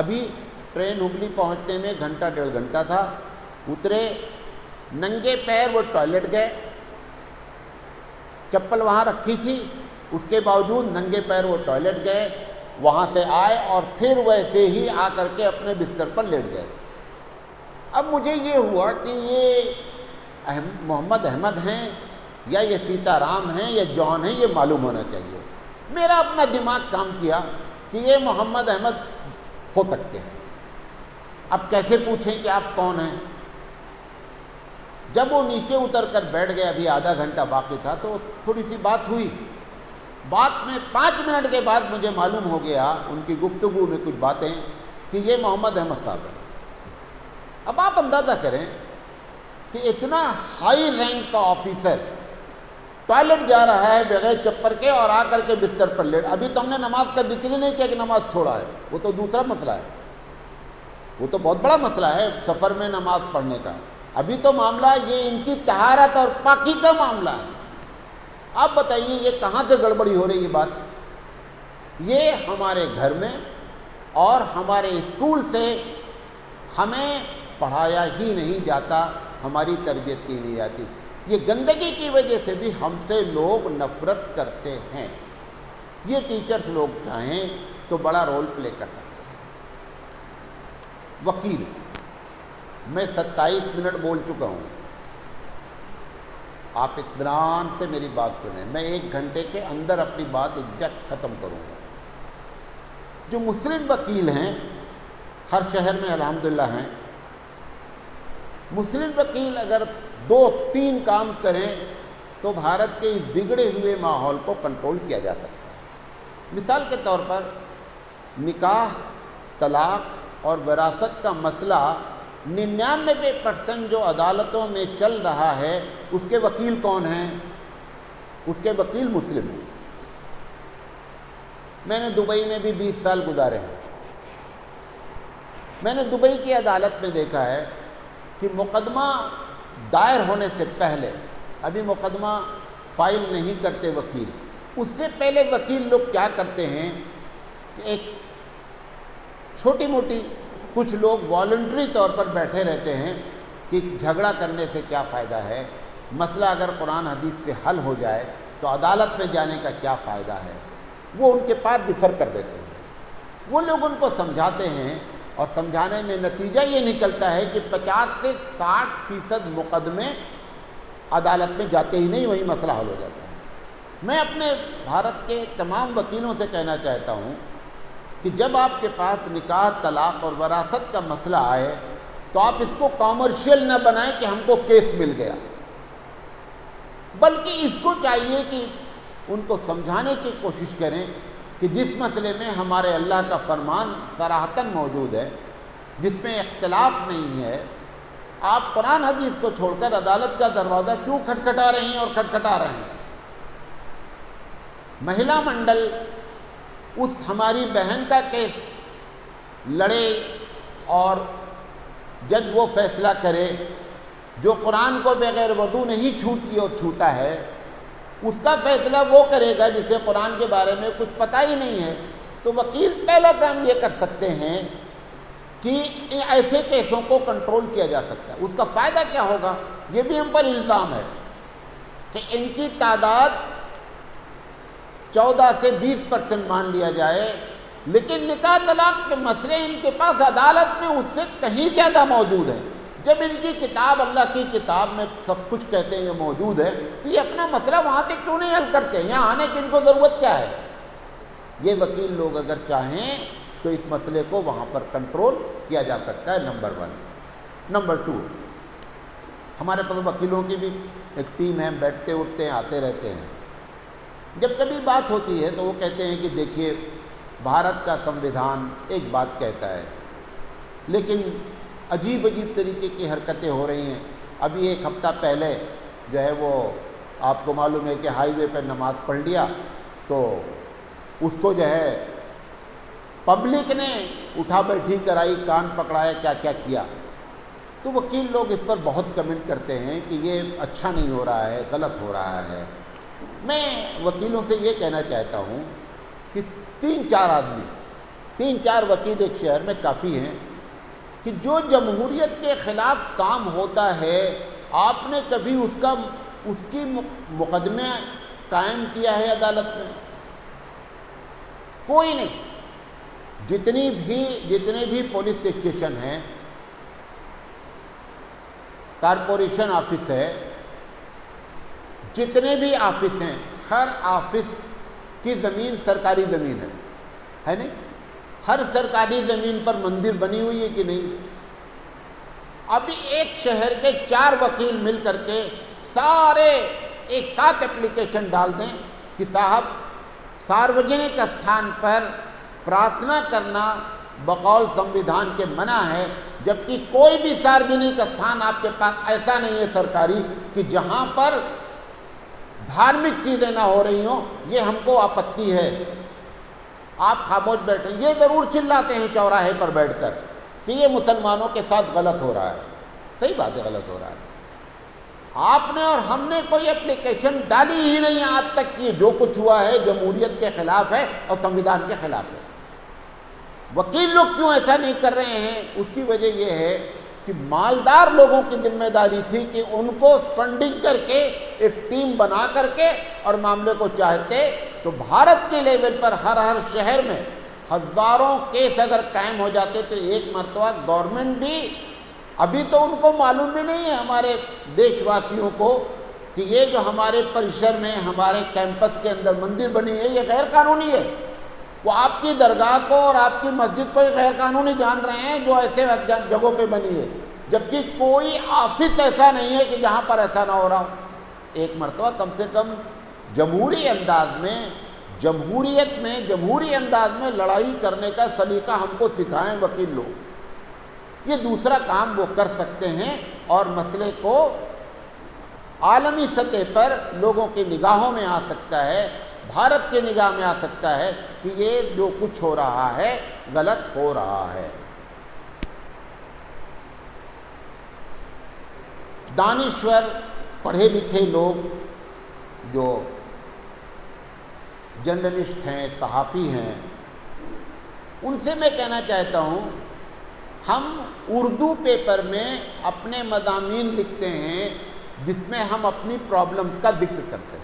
ابھی ٹرین ہبلی پہنچنے میں گھنٹہ 1.5 گھنٹہ تھا، اترے، ننگے پیر وہ ٹوائلٹ گئے، چپل وہاں رکھی تھی، اس کے باوجود ننگے پیر وہ ٹوائلٹ گئے، وہاں سے آئے اور پھر ویسے ہی آ کر کے اپنے بستر پر لیٹ گئے۔ اب مجھے یہ ہوا کہ یہ محمد احمد ہیں یا یہ سیتا رام ہیں یا جان ہیں، یہ معلوم ہونا چاہیے۔ میرا اپنا دماغ کام کیا کہ یہ محمد احمد ہو سکتے ہیں، اب کیسے پوچھیں کہ آپ کون ہیں؟ جب وہ نیچے اتر کر بیٹھ گئے، ابھی آدھا گھنٹہ باقی تھا، تو تھوڑی سی بات ہوئی، بات میں 5 منٹ کے بعد مجھے معلوم ہو گیا ان کی گفتگو میں کچھ باتیں کہ یہ محمد احمد صاحب ہیں۔ اب آپ اندازہ کریں کہ اتنا ہائی رینک کا آفیسر ٹوائلٹ جا رہا ہے بغیر چپل کے اور آ کر کے بستر پر لیٹ۔ ابھی تو ہم نے نماز کا ذکر ہی نہیں کیا کہ نماز چھوڑا ہے، وہ تو دوسرا مسئلہ ہے، وہ تو بہت بڑا مسئلہ ہے سفر میں نماز پڑھنے کا۔ ابھی تو معاملہ یہ ان کی طہارت اور پاکی کا معاملہ ہے۔ آپ بتائیے یہ کہاں سے گڑبڑی ہو رہی ہے بات؟ یہ ہمارے گھر میں اور ہمارے اسکول سے ہمیں پڑھایا ہی نہیں جاتا، ہماری تربیت کی نہیں جاتی۔ یہ گندگی کی وجہ سے بھی ہم سے لوگ نفرت کرتے ہیں۔ یہ ٹیچرز لوگ چاہیں تو بڑا رول پلے کر سکتے ہیں۔ وکیل، میں 27 منٹ بول چکا ہوں، آپ اطمینان سے میری بات سنیں، میں 1 گھنٹے کے اندر اپنی بات ایگزیکٹ ختم کروں گا۔ جو مسلم وکیل ہیں ہر شہر میں الحمدللہ ہیں، مسلم وکیل اگر 2-3 کام کریں تو بھارت کے اس بگڑے ہوئے ماحول کو کنٹرول کیا جا سکتا ہے۔ مثال کے طور پر نکاح، طلاق اور وراثت کا مسئلہ 99% جو عدالتوں میں چل رہا ہے، اس کے وکیل کون ہیں؟ اس کے وکیل مسلم ہیں۔ میں نے دبئی میں بھی 20 سال گزارے ہیں۔ میں نے دبئی کی عدالت میں دیکھا ہے کہ مقدمہ دائر ہونے سے پہلے، ابھی مقدمہ فائل نہیں کرتے وکیل، اس سے پہلے وکیل لوگ کیا کرتے ہیں کہ ایک چھوٹی موٹی کچھ لوگ والنٹری طور پر بیٹھے رہتے ہیں کہ جھگڑا کرنے سے کیا فائدہ ہے، مسئلہ اگر قرآن حدیث سے حل ہو جائے تو عدالت میں جانے کا کیا فائدہ ہے، وہ ان کے پاس ڈیفر کر دیتے ہیں۔ وہ لوگ ان کو سمجھاتے ہیں اور سمجھانے میں نتیجہ یہ نکلتا ہے کہ 50 سے 60% مقدمے عدالت میں جاتے ہی نہیں، وہی مسئلہ حل ہو جاتا ہے۔ میں اپنے بھارت کے تمام وکیلوں سے کہنا چاہتا ہوں کہ جب آپ کے پاس نکاح، طلاق اور وراثت کا مسئلہ آئے تو آپ اس کو کامرشل نہ بنائیں کہ ہم کو کیس مل گیا، بلکہ اس کو چاہیے کہ ان کو سمجھانے کی کوشش کریں کہ جس مسئلے میں ہمارے اللہ کا فرمان صراحتاً موجود ہے، جس میں اختلاف نہیں ہے، آپ قرآن حدیث کو چھوڑ کر عدالت کا دروازہ کیوں کھٹکھٹا رہے ہیں اور کھٹکھٹا رہے ہیں؟ مہیلا منڈل اس ہماری بہن کا کیس لڑے اور جج وہ فیصلہ کرے جو قرآن کو بغیر وضو نہیں چھوتی اور چھوتا ہے، اس کا فیصلہ وہ کرے گا جسے قرآن کے بارے میں کچھ پتہ ہی نہیں ہے۔ تو وکیل پہلا کام یہ کر سکتے ہیں کہ ایسے کیسوں کو کنٹرول کیا جا سکتا ہے۔ اس کا فائدہ کیا ہوگا؟ یہ بھی ہم پر الزام ہے کہ ان کی تعداد 14 سے 20% مان لیا جائے، لیکن نکاح طلاق کے مسئلے ان کے پاس عدالت میں اس سے کہیں زیادہ موجود ہیں۔ جب ان کی کتاب اللہ کی کتاب میں سب کچھ کہتے ہیں یہ موجود ہے تو یہ اپنا مسئلہ وہاں تک کیوں نہیں حل کرتے؟ یہاں آنے کی ان کو ضرورت کیا ہے؟ یہ وکیل لوگ اگر چاہیں تو اس مسئلے کو وہاں پر کنٹرول کیا جا سکتا ہے، نمبر 1۔ نمبر 2، ہمارے پاس وکیلوں کی بھی ایک ٹیم ہے، بیٹھتے اٹھتے ہیں، آتے رہتے ہیں۔ جب کبھی بات ہوتی ہے تو وہ کہتے ہیں کہ دیکھیے بھارت کا سنویدھان ایک بات کہتا ہے لیکن عجیب عجیب طریقے کی حرکتیں ہو رہی ہیں۔ ابھی ایک ہفتہ پہلے جو ہے وہ آپ کو معلوم ہے کہ ہائی وے پہ نماز پڑھ لیا تو اس کو جو ہے پبلک نے اٹھا بیٹھی کرائی، کان پکڑایا، کیا کیا کیا۔ تو وکیل لوگ اس پر بہت کمنٹ کرتے ہیں کہ یہ اچھا نہیں ہو رہا ہے، غلط ہو رہا ہے۔ میں وکیلوں سے یہ کہنا چاہتا ہوں کہ 3-4 آدمی، 3-4 وکیل ایک شہر میں کافی ہیں کہ جو جمہوریت کے خلاف کام ہوتا ہے آپ نے کبھی اس کی مقدمے قائم کیا ہے عدالت میں؟ کوئی نہیں۔ جتنے بھی پولیس اسٹیشن ہیں، کارپوریشن آفس ہے، جتنے بھی آفس ہیں، ہر آفس کی زمین سرکاری زمین ہے نہیں؟ ہر سرکاری زمین پر مندر بنی ہوئی ہے کہ نہیں؟ ابھی ایک شہر کے 4 وکیل مل کر کے سارے ایک ساتھ اپلیکیشن ڈال دیں کہ صاحب ساروجنک استھان پر پرارتھنا کرنا بقول سنویدھان کے منع ہے، جبکہ کوئی بھی ساروجنک استھان آپ کے پاس ایسا نہیں ہے سرکاری کہ جہاں پر دھارمک چیزیں نہ ہو رہی ہوں، یہ ہم کو آپتی ہے۔ آپ خاموش بیٹھے، یہ ضرور چلاتے ہیں چوراہے پر بیٹھ کر کہ یہ مسلمانوں کے ساتھ غلط ہو رہا ہے۔ صحیح بات ہے، غلط ہو رہا ہے۔ آپ نے اور ہم نے کوئی اپلیکیشن ڈالی ہی نہیں آج تک کہ جو کچھ ہوا ہے جمہوریت کے خلاف ہے اور سنویدھان کے خلاف ہے۔ وکیل لوگ کیوں ایسا نہیں کر رہے ہیں؟ اس کی وجہ یہ ہے کہ مالدار لوگوں کی ذمہ داری تھی کہ ان کو فنڈنگ کر کے ایک ٹیم بنا کر کے اور معاملے کو چاہتے تو بھارت کے لیول پر ہر شہر میں ہزاروں کیس اگر قائم ہو جاتے تو ایک مرتبہ گورنمنٹ بھی، ابھی تو ان کو معلوم بھی نہیں ہے ہمارے دیش واسیوں کو کہ یہ جو ہمارے پریشر میں ہمارے کیمپس کے اندر مندر بنی ہے یہ غیر قانونی ہے۔ وہ آپ کی درگاہ کو اور آپ کی مسجد کو غیر قانونی جان رہے ہیں جو ایسے جگہوں پہ بنی ہے، جبکہ کوئی آفس ایسا نہیں ہے کہ جہاں پر ایسا نہ ہو رہا ہو۔ ایک مرتبہ کم سے کم جمہوری انداز میں لڑائی کرنے کا سلیقہ ہم کو سکھائیں وکیل لوگ۔ یہ دوسرا کام وہ کر سکتے ہیں اور مسئلے کو عالمی سطح پر لوگوں کی نگاہوں میں آ سکتا ہے، بھارت کے نگاہ میں آ سکتا ہے کہ یہ جو کچھ ہو رہا ہے غلط ہو رہا ہے۔ دانشور پڑھے لکھے لوگ جو جرنلسٹ ہیں، صحافی ہیں، ان سے میں کہنا چاہتا ہوں ہم اردو پیپر میں اپنے مضامین لکھتے ہیں جس میں ہم اپنی پرابلمز کا ذکر کرتے ہیں۔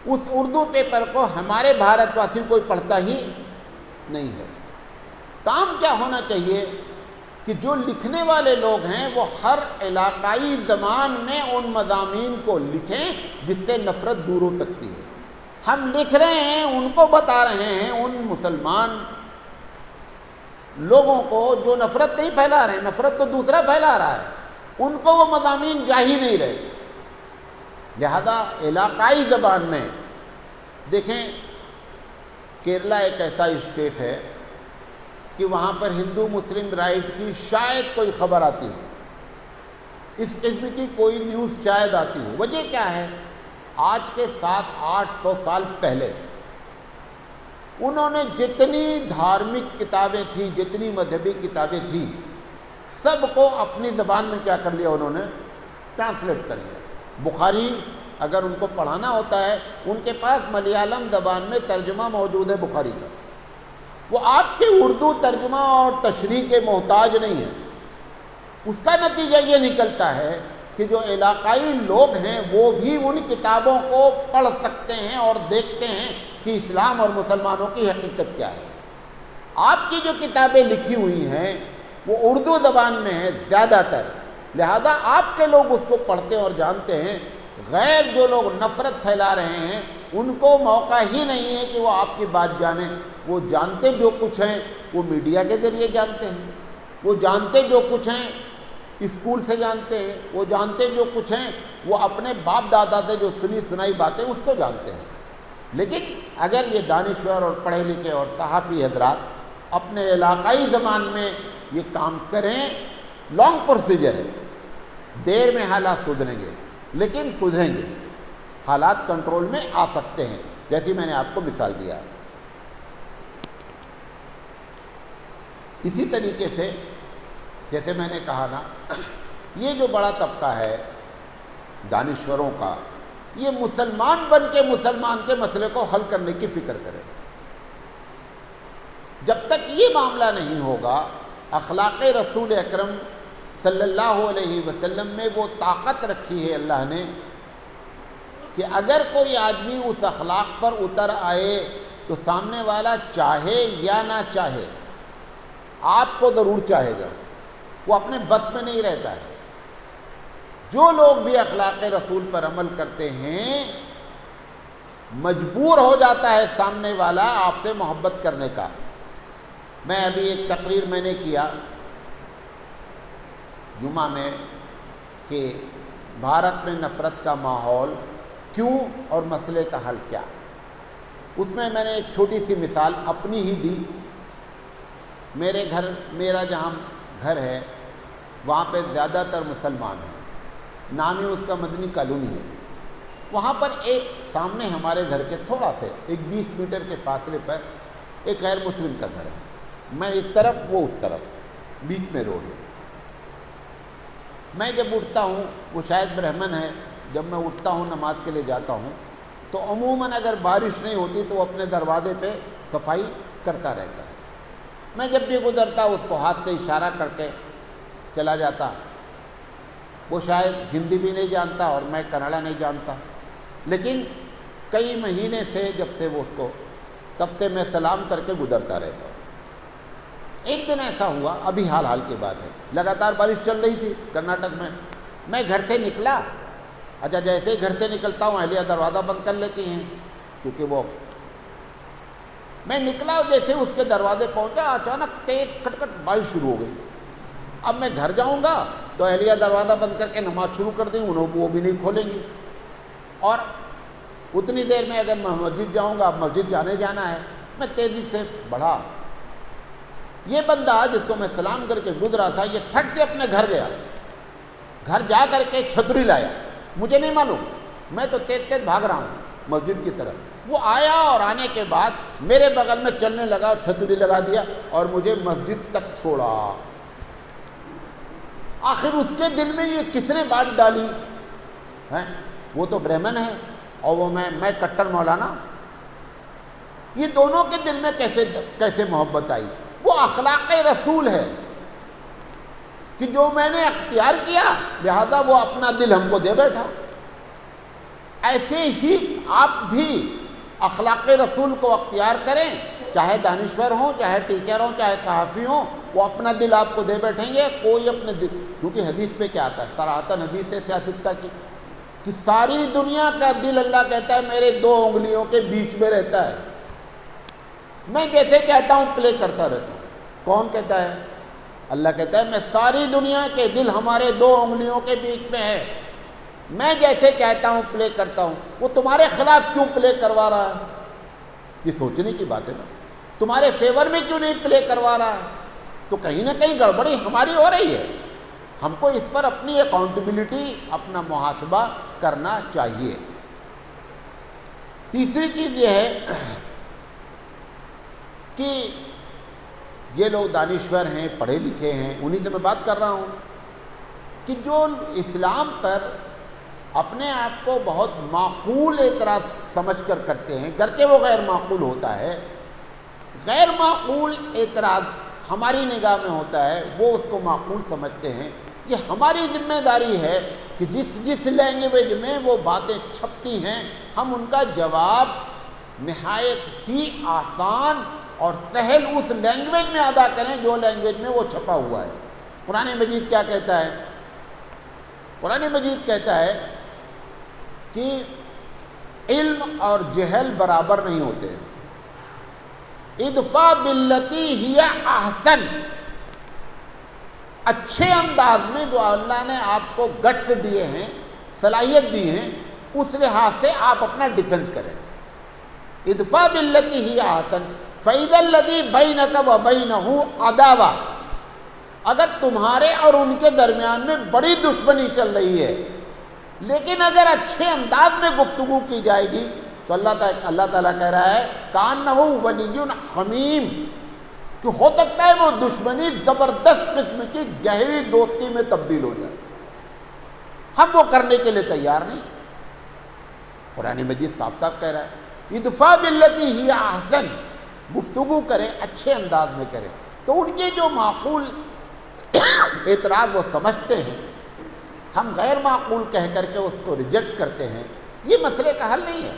اس اردو پیپر کو ہمارے بھارت واسی کوئی پڑھتا ہی نہیں ہے۔ کام کیا ہونا چاہیے کہ جو لکھنے والے لوگ ہیں وہ ہر علاقائی زبان میں ان مضامین کو لکھیں جس سے نفرت دور ہو سکتی ہے۔ ہم لکھ رہے ہیں، ان کو بتا رہے ہیں، ان مسلمان لوگوں کو جو نفرت نہیں پھیلا رہے ہیں، نفرت تو دوسرا پھیلا رہا ہے، ان کو وہ مضامین جا ہی نہیں رہے۔ لہذا علاقائی زبان میں دیکھیں، کیرلا ایک ایسا اسٹیٹ ہے کہ وہاں پر ہندو مسلم رائٹ کی شاید کوئی خبر آتی ہو، اس قسم کی کوئی نیوز شاید آتی ہو۔ وجہ کیا ہے؟ آج کے 700-800 سال پہلے انہوں نے جتنی دھارمک کتابیں تھیں، جتنی مذہبی کتابیں تھیں، سب کو اپنی زبان میں کیا کر لیا؟ انہوں نے ٹرانسلیٹ کر لیا۔ بخاری اگر ان کو پڑھانا ہوتا ہے، ان کے پاس ملیالم زبان میں ترجمہ موجود ہے بخاری کا، وہ آپ کے اردو ترجمہ اور تشریح کے محتاج نہیں ہے۔ اس کا نتیجہ یہ نکلتا ہے کہ جو علاقائی لوگ ہیں وہ بھی ان کتابوں کو پڑھ سکتے ہیں اور دیکھتے ہیں کہ اسلام اور مسلمانوں کی حقیقت کیا ہے۔ آپ کی جو کتابیں لکھی ہوئی ہیں وہ اردو زبان میں ہے زیادہ تر، لہذا آپ کے لوگ اس کو پڑھتے اور جانتے ہیں۔ غیر جو لوگ نفرت پھیلا رہے ہیں ان کو موقع ہی نہیں ہے کہ وہ آپ کی بات جانیں۔ وہ جانتے جو کچھ ہیں وہ میڈیا کے ذریعے جانتے ہیں، وہ جانتے جو کچھ ہیں اسکول سے جانتے ہیں، وہ جانتے جو کچھ ہیں وہ اپنے باپ دادا سے جو سنی سنائی باتیں اس کو جانتے ہیں۔ لیکن اگر یہ دانشور اور پڑھے لکھے اور صحافی حضرات اپنے علاقائی زبان میں یہ کام کریں، لانگ پروسیجر ہے، دیر میں حالات سدھریں گے، لیکن سدھریں گے، حالات کنٹرول میں آ سکتے ہیں، جیسی میں نے آپ کو مثال دیا۔ اسی طریقے سے جیسے میں نے کہا نا، یہ جو بڑا طبقہ ہے دانشوروں کا، یہ مسلمان بن کے مسلمان کے مسئلے کو حل کرنے کی فکر کرے۔ جب تک یہ معاملہ نہیں ہوگا، اخلاق رسول اکرم صلی اللہ علیہ وسلم میں وہ طاقت رکھی ہے اللہ نے کہ اگر کوئی آدمی اس اخلاق پر اتر آئے تو سامنے والا چاہے یا نہ چاہے آپ کو ضرور چاہے گا، وہ اپنے بس میں نہیں رہتا ہے۔ جو لوگ بھی اخلاق رسول پر عمل کرتے ہیں مجبور ہو جاتا ہے سامنے والا آپ سے محبت کرنے کا۔ میں ابھی ایک تقریر میں نے کیا جمعہ میں کہ بھارت میں نفرت کا ماحول کیوں اور مسئلے کا حل کیا۔ اس میں نے ایک چھوٹی سی مثال اپنی ہی دی۔ میرا جہاں گھر ہے وہاں پہ زیادہ تر مسلمان ہیں، نام ہی اس کا مدنی کالونی ہے۔ وہاں پر ایک سامنے ہمارے گھر کے تھوڑا سے 20 میٹر کے فاصلے پر ایک غیر مسلم کا گھر ہے، میں اس طرف وہ اس طرف، بیچ میں روڈ ہے۔ میں جب اٹھتا ہوں، وہ شاید برہمن ہے، جب میں اٹھتا ہوں نماز کے لیے جاتا ہوں تو عموماً اگر بارش نہیں ہوتی تو وہ اپنے دروازے پہ صفائی کرتا رہتا ہے۔ میں جب بھی گزرتا اس کو ہاتھ سے اشارہ کر کے چلا جاتا۔ وہ شاید ہندی بھی نہیں جانتا اور میں کنڑا نہیں جانتا، لیکن کئی مہینے سے جب سے وہ اس کو، تب سے میں سلام کر کے گزرتا رہتا ہوں۔ ایک دن ایسا ہوا، ابھی حال کی بات ہے، لگاتار بارش چل رہی تھی کرناٹک میں گھر سے نکلا۔ اچھا، جیسے ہی گھر سے نکلتا ہوں اہلیہ دروازہ بند کر لیتی ہیں کیونکہ وہ، میں نکلا جیسے اس کے دروازے پہنچا، اچانک تیز کٹ کٹ بارش شروع ہو گئی۔ اب میں گھر جاؤں گا تو اہلیہ دروازہ بند کر کے نماز شروع کر دیں، وہ بھی نہیں کھولیں گی، اور اتنی دیر میں اگر میں مسجد جاؤں گا، اب مسجد جانا ہے، میں تیزی سے بڑھا۔ یہ بندہ جس کو میں سلام کر کے گزرا تھا، یہ پھٹ کے اپنے گھر گیا، گھر جا کر کے چھتری لایا، مجھے نہیں معلوم، میں تو تیز بھاگ رہا ہوں مسجد کی طرف۔ وہ آیا اور آنے کے بعد میرے بغل میں چلنے لگا، چھتری لگا دیا اور مجھے مسجد تک چھوڑا۔ آخر اس کے دل میں یہ کس نے بات ڈالی ہے؟ وہ تو برہمن ہے اور وہ میں کٹر مولانا۔ یہ دونوں کے دل میں کیسے محبت آئی؟ وہ اخلاق رسول ہے کہ جو میں نے اختیار کیا لہذا وہ اپنا دل ہم کو دے بیٹھا۔ ایسے ہی آپ بھی اخلاق رسول کو اختیار کریں، چاہے دانشور ہوں، چاہے ٹیچر ہوں، چاہے صحافی ہوں، وہ اپنا دل آپ کو دے بیٹھیں گے۔ کوئی اپنے دل، کیونکہ حدیث میں کیا آتا ہے، صراحتاً حدیث ہے سیاستہ کی، کہ ساری دنیا کا دل اللہ کہتا ہے میرے 2 انگلیوں کے بیچ میں رہتا ہے، میں جیسے کہتا ہوں پلے کرتا رہتا ہوں۔ کون کہتا ہے؟ اللہ کہتا ہے میں ساری دنیا کے دل ہمارے 2 انگلیوں کے بیچ میں ہے، میں جیسے کہتا ہوں پلے کرتا ہوں۔ وہ تمہارے خلاف کیوں پلے کروا رہا ہے؟ یہ سوچنے کی بات ہے نا، تمہارے فیور میں کیوں نہیں پلے کروا رہا ہے؟ تو کہیں نہ کہیں گڑبڑی ہماری ہو رہی ہے۔ ہم کو اس پر اپنی اکاؤنٹیبلٹی، اپنا محاسبہ کرنا چاہیے۔ تیسری چیز یہ ہے کہ یہ لوگ دانشور ہیں، پڑھے لکھے ہیں، انہی سے میں بات کر رہا ہوں کہ جو اسلام پر اپنے آپ کو بہت معقول اعتراض سمجھ کر کرتے ہیں، گرچہ وہ غیر معقول ہوتا ہے، غیر معقول اعتراض ہماری نگاہ میں ہوتا ہے، وہ اس کو معقول سمجھتے ہیں۔ یہ ہماری ذمہ داری ہے کہ جس لینگویج میں وہ باتیں چھپتی ہیں ہم ان کا جواب نہایت ہی آسان اور سہل اس لینگویج میں ادا کریں جو لینگویج میں وہ چھپا ہوا ہے۔ قرآن مجید کیا کہتا ہے؟ قرآن مجید کہتا ہے کہ علم اور جہل برابر نہیں ہوتے۔ ادفع باللتی ہی احسن، اچھے انداز میں جو اللہ نے آپ کو گٹس دیے ہیں، صلاحیت دی ہیں، اس لحاظ سے آپ اپنا ڈیفنس کریں۔ ادفع باللتی ہی احسن فاذا الذی بینک وبینہ عداوہ، اگر تمہارے اور ان کے درمیان میں بڑی دشمنی چل رہی ہے، لیکن اگر اچھے انداز میں گفتگو کی جائے گی تو اللہ تعالیٰ کہہ رہا ہے کانہ ولی حمیم، کہ ہو سکتا ہے وہ دشمنی زبردست قسم کی گہری دوستی میں تبدیل ہو جائے، ہم وہ کرنے کے لیے تیار نہیں۔ قرآن مجید صاف صاف کہہ رہا ہے ادفع باللتی ہی احسن، گفتگو کریں، اچھے انداز میں کریں۔ تو ان کے جو معقول اعتراض وہ سمجھتے ہیں، ہم غیر معقول کہہ کر کے اس کو ریجیکٹ کرتے ہیں، یہ مسئلے کا حل نہیں ہے۔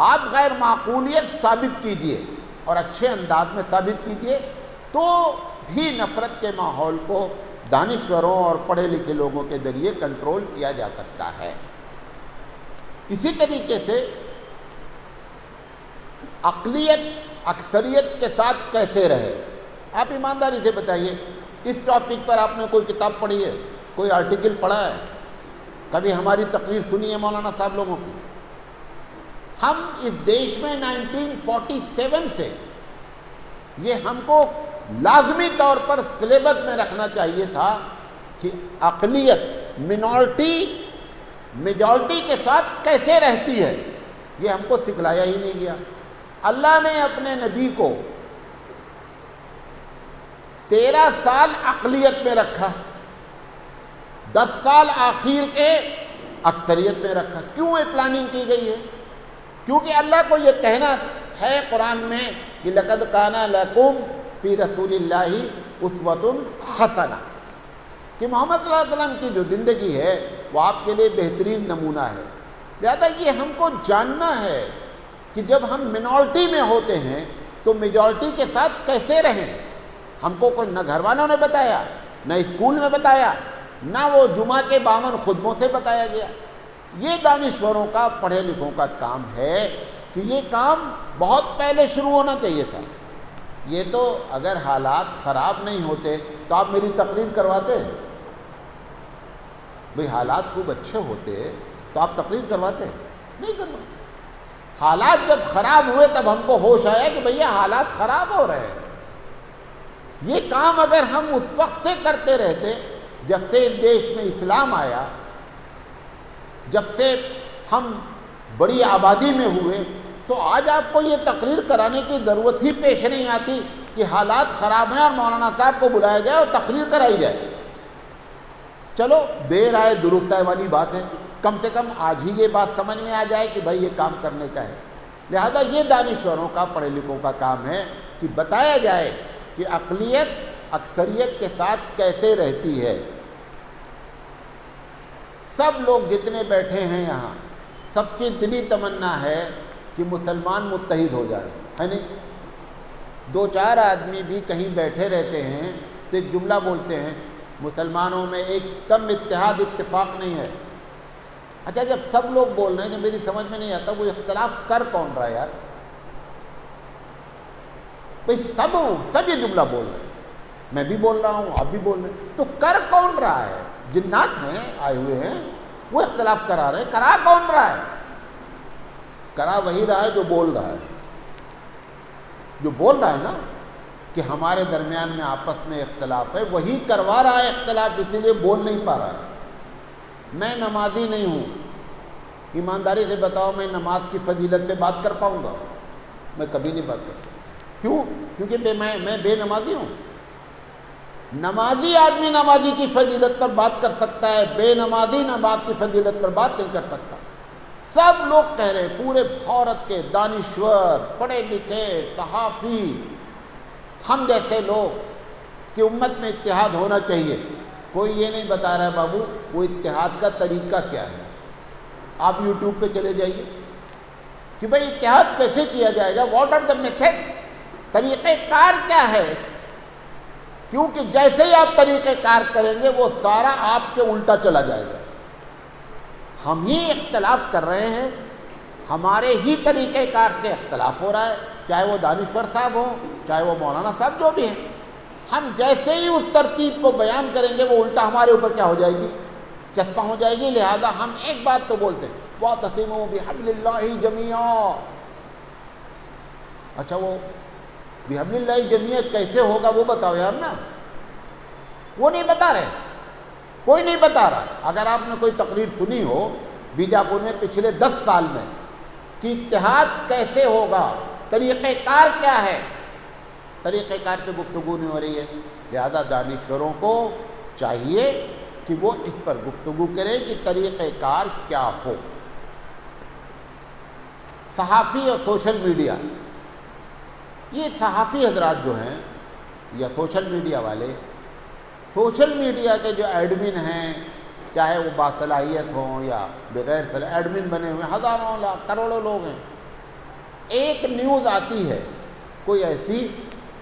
آپ غیر معقولیت ثابت کیجئے اور اچھے انداز میں ثابت کیجئے، تو بھی نفرت کے ماحول کو دانشوروں اور پڑھے لکھے لوگوں کے ذریعے کنٹرول کیا جا سکتا ہے۔ اسی طریقے سے اقلیت اکثریت کے ساتھ کیسے رہے، آپ ایمانداری سے بتائیے۔ اس ٹاپک پر آپ نے کوئی کتاب پڑھی ہے، کوئی آرٹیکل پڑھا ہے، کبھی ہماری تقریر سنی ہے مولانا صاحب لوگوں کی؟ ہم اس دیش میں 1947 سے یہ ہم کو لازمی طور پر سلیبس میں رکھنا چاہیے تھا کہ اقلیت منارٹی میجورٹی کے ساتھ کیسے رہتی ہے، یہ ہم کو سکھلایا ہی نہیں گیا۔ اللہ نے اپنے نبی کو 13 سال اقلیت میں رکھا، 10 سال آخر کے اکثریت میں رکھا۔ کیوں یہ پلاننگ کی گئی ہے؟ کیونکہ اللہ کو یہ کہنا ہے قرآن میں کہ لَقَدْ كَانَ لَكُمْ فِي رَسُولِ اللَّهِ أُسْوَةٌ حَسَنَةٌ، کہ محمد صلی اللہ علیہ وسلم کی جو زندگی ہے وہ آپ کے لیے بہترین نمونہ ہے۔ لہذا یہ ہم کو جاننا ہے کہ جب ہم منارٹی میں ہوتے ہیں تو میجورٹی کے ساتھ کیسے رہیں۔ ہم کو کوئی نہ گھر والوں نے بتایا، نہ اسکول میں بتایا، نہ وہ جمعہ کے 52 خطبوں سے بتایا گیا۔ یہ دانشوروں کا، پڑھے لکھوں کا کام ہے کہ یہ کام بہت پہلے شروع ہونا چاہیے تھا۔ یہ تو اگر حالات خراب نہیں ہوتے تو آپ میری تقریر کرواتے؟ بھئی حالات خوب اچھے ہوتے تو آپ تقریر کرواتے؟ نہیں کرواتے۔ حالات جب خراب ہوئے تب ہم کو ہوش آیا کہ بھئی حالات خراب ہو رہے ہیں۔ یہ کام اگر ہم اس وقت سے کرتے رہتے جب سے دیش میں اسلام آیا، جب سے ہم بڑی آبادی میں ہوئے، تو آج آپ کو یہ تقریر کرانے کی ضرورت ہی پیش نہیں آتی کہ حالات خراب ہیں اور مولانا صاحب کو بلایا جائے اور تقریر کرائی جائے۔ چلو دیر آئے درست آئے والی بات ہے، کم سے کم آج ہی یہ بات سمجھ میں آ جائے کہ بھائی یہ کام کرنے کا ہے۔ لہذا یہ دانشوروں کا، پڑھے لکھوں کا کام ہے کہ بتایا جائے کہ اقلیت اکثریت کے ساتھ کیسے رہتی ہے۔ سب لوگ جتنے بیٹھے ہیں یہاں، سب کی دلی تمنا ہے کہ مسلمان متحد ہو جائے، ہے نہیں؟ 2-4 آدمی بھی کہیں بیٹھے رہتے ہیں تو ایک جملہ بولتے ہیں مسلمانوں میں ایک دم اتحاد اتفاق نہیں ہے۔ اچھا جب سب لوگ بول رہے ہیں تو میری سمجھ میں نہیں آتا وہ اختلاف کر کون رہا ہے یار؟ بھئی سب یہ جملہ بول رہے ہیں، میں بھی بول رہا ہوں، آپ بھی بول رہے ہیں، تو کر کون رہا ہے؟ جنات ہیں آئے ہوئے ہیں، وہ اختلاف کرا رہے ہیں، کرا کون رہا ہے؟ کرا وہی رہا ہے جو بول رہا ہے، جو بول رہا ہے نا کہ ہمارے درمیان میں آپس میں اختلاف ہے، وہی کروا رہا ہے اختلاف، اسی لیے بول نہیں پا رہا ہے۔ میں نمازی نہیں ہوں، ایمانداری سے بتاؤ میں نماز کی فضیلت پہ بات کر پاؤں گا؟ میں کبھی نہیں بات کرتا۔ کیوں؟ کیونکہ میں بے نمازی ہوں۔ نمازی آدمی نمازی کی فضیلت پر بات کر سکتا ہے، بے نمازی نماز کی فضیلت پر بات نہیں کر سکتا۔ سب لوگ کہہ رہے ہیں، پورے بھارت کے دانشور، پڑھے لکھے، صحافی، ہم جیسے لوگ کہ امت میں اتحاد ہونا چاہیے۔ کوئی یہ نہیں بتا رہا ہے بابو وہ اتحاد کا طریقہ کیا ہے۔ آپ یوٹیوب پہ چلے جائیے کہ بھئی اتحاد کیسے کیا جائے گا، واٹ آر دا میتھڈس، طریقہ کار کیا ہے؟ کیونکہ جیسے ہی آپ طریقہ کار کریں گے وہ سارا آپ کے الٹا چلا جائے گا۔ ہم ہی اختلاف کر رہے ہیں، ہمارے ہی طریقہ کار سے اختلاف ہو رہا ہے، چاہے وہ دانشور صاحب ہوں، چاہے وہ مولانا صاحب، جو بھی ہیں۔ ہم جیسے ہی اس ترتیب کو بیان کریں گے وہ الٹا ہمارے اوپر کیا ہو جائے گی؟ چسپاں ہو جائے گی۔ لہذا ہم ایک بات تو بولتے ہیں، وَاعْتَصِمُوا بِحَبْلِ اللَّهِ جَمِيعًا۔ اچھا وہ بحبل اللہ جميعا کیسے ہوگا وہ بتاؤ یار نا، وہ نہیں بتا رہے، کوئی نہیں بتا رہا۔ اگر آپ نے کوئی تقریر سنی ہو بیجاپور میں پچھلے 10 سال میں کہ اتحاد کیسے ہوگا، طریقہ کار کیا ہے، طریقہ کار پہ گفتگو نہیں ہو رہی ہے۔ لہذا دانشوروں کو چاہیے کہ وہ اس پر گفتگو کریں کہ طریقہ کار کیا ہو۔ صحافی اور سوشل میڈیا، یہ صحافی حضرات جو ہیں یا سوشل میڈیا والے، سوشل میڈیا کے جو ایڈمن ہیں، چاہے وہ باصلاحیت ہوں یا بغیر صلاحیت، ایڈمن بنے ہوئے ہزاروں لاکھ کروڑوں لوگ ہیں۔ ایک نیوز آتی ہے کوئی ایسی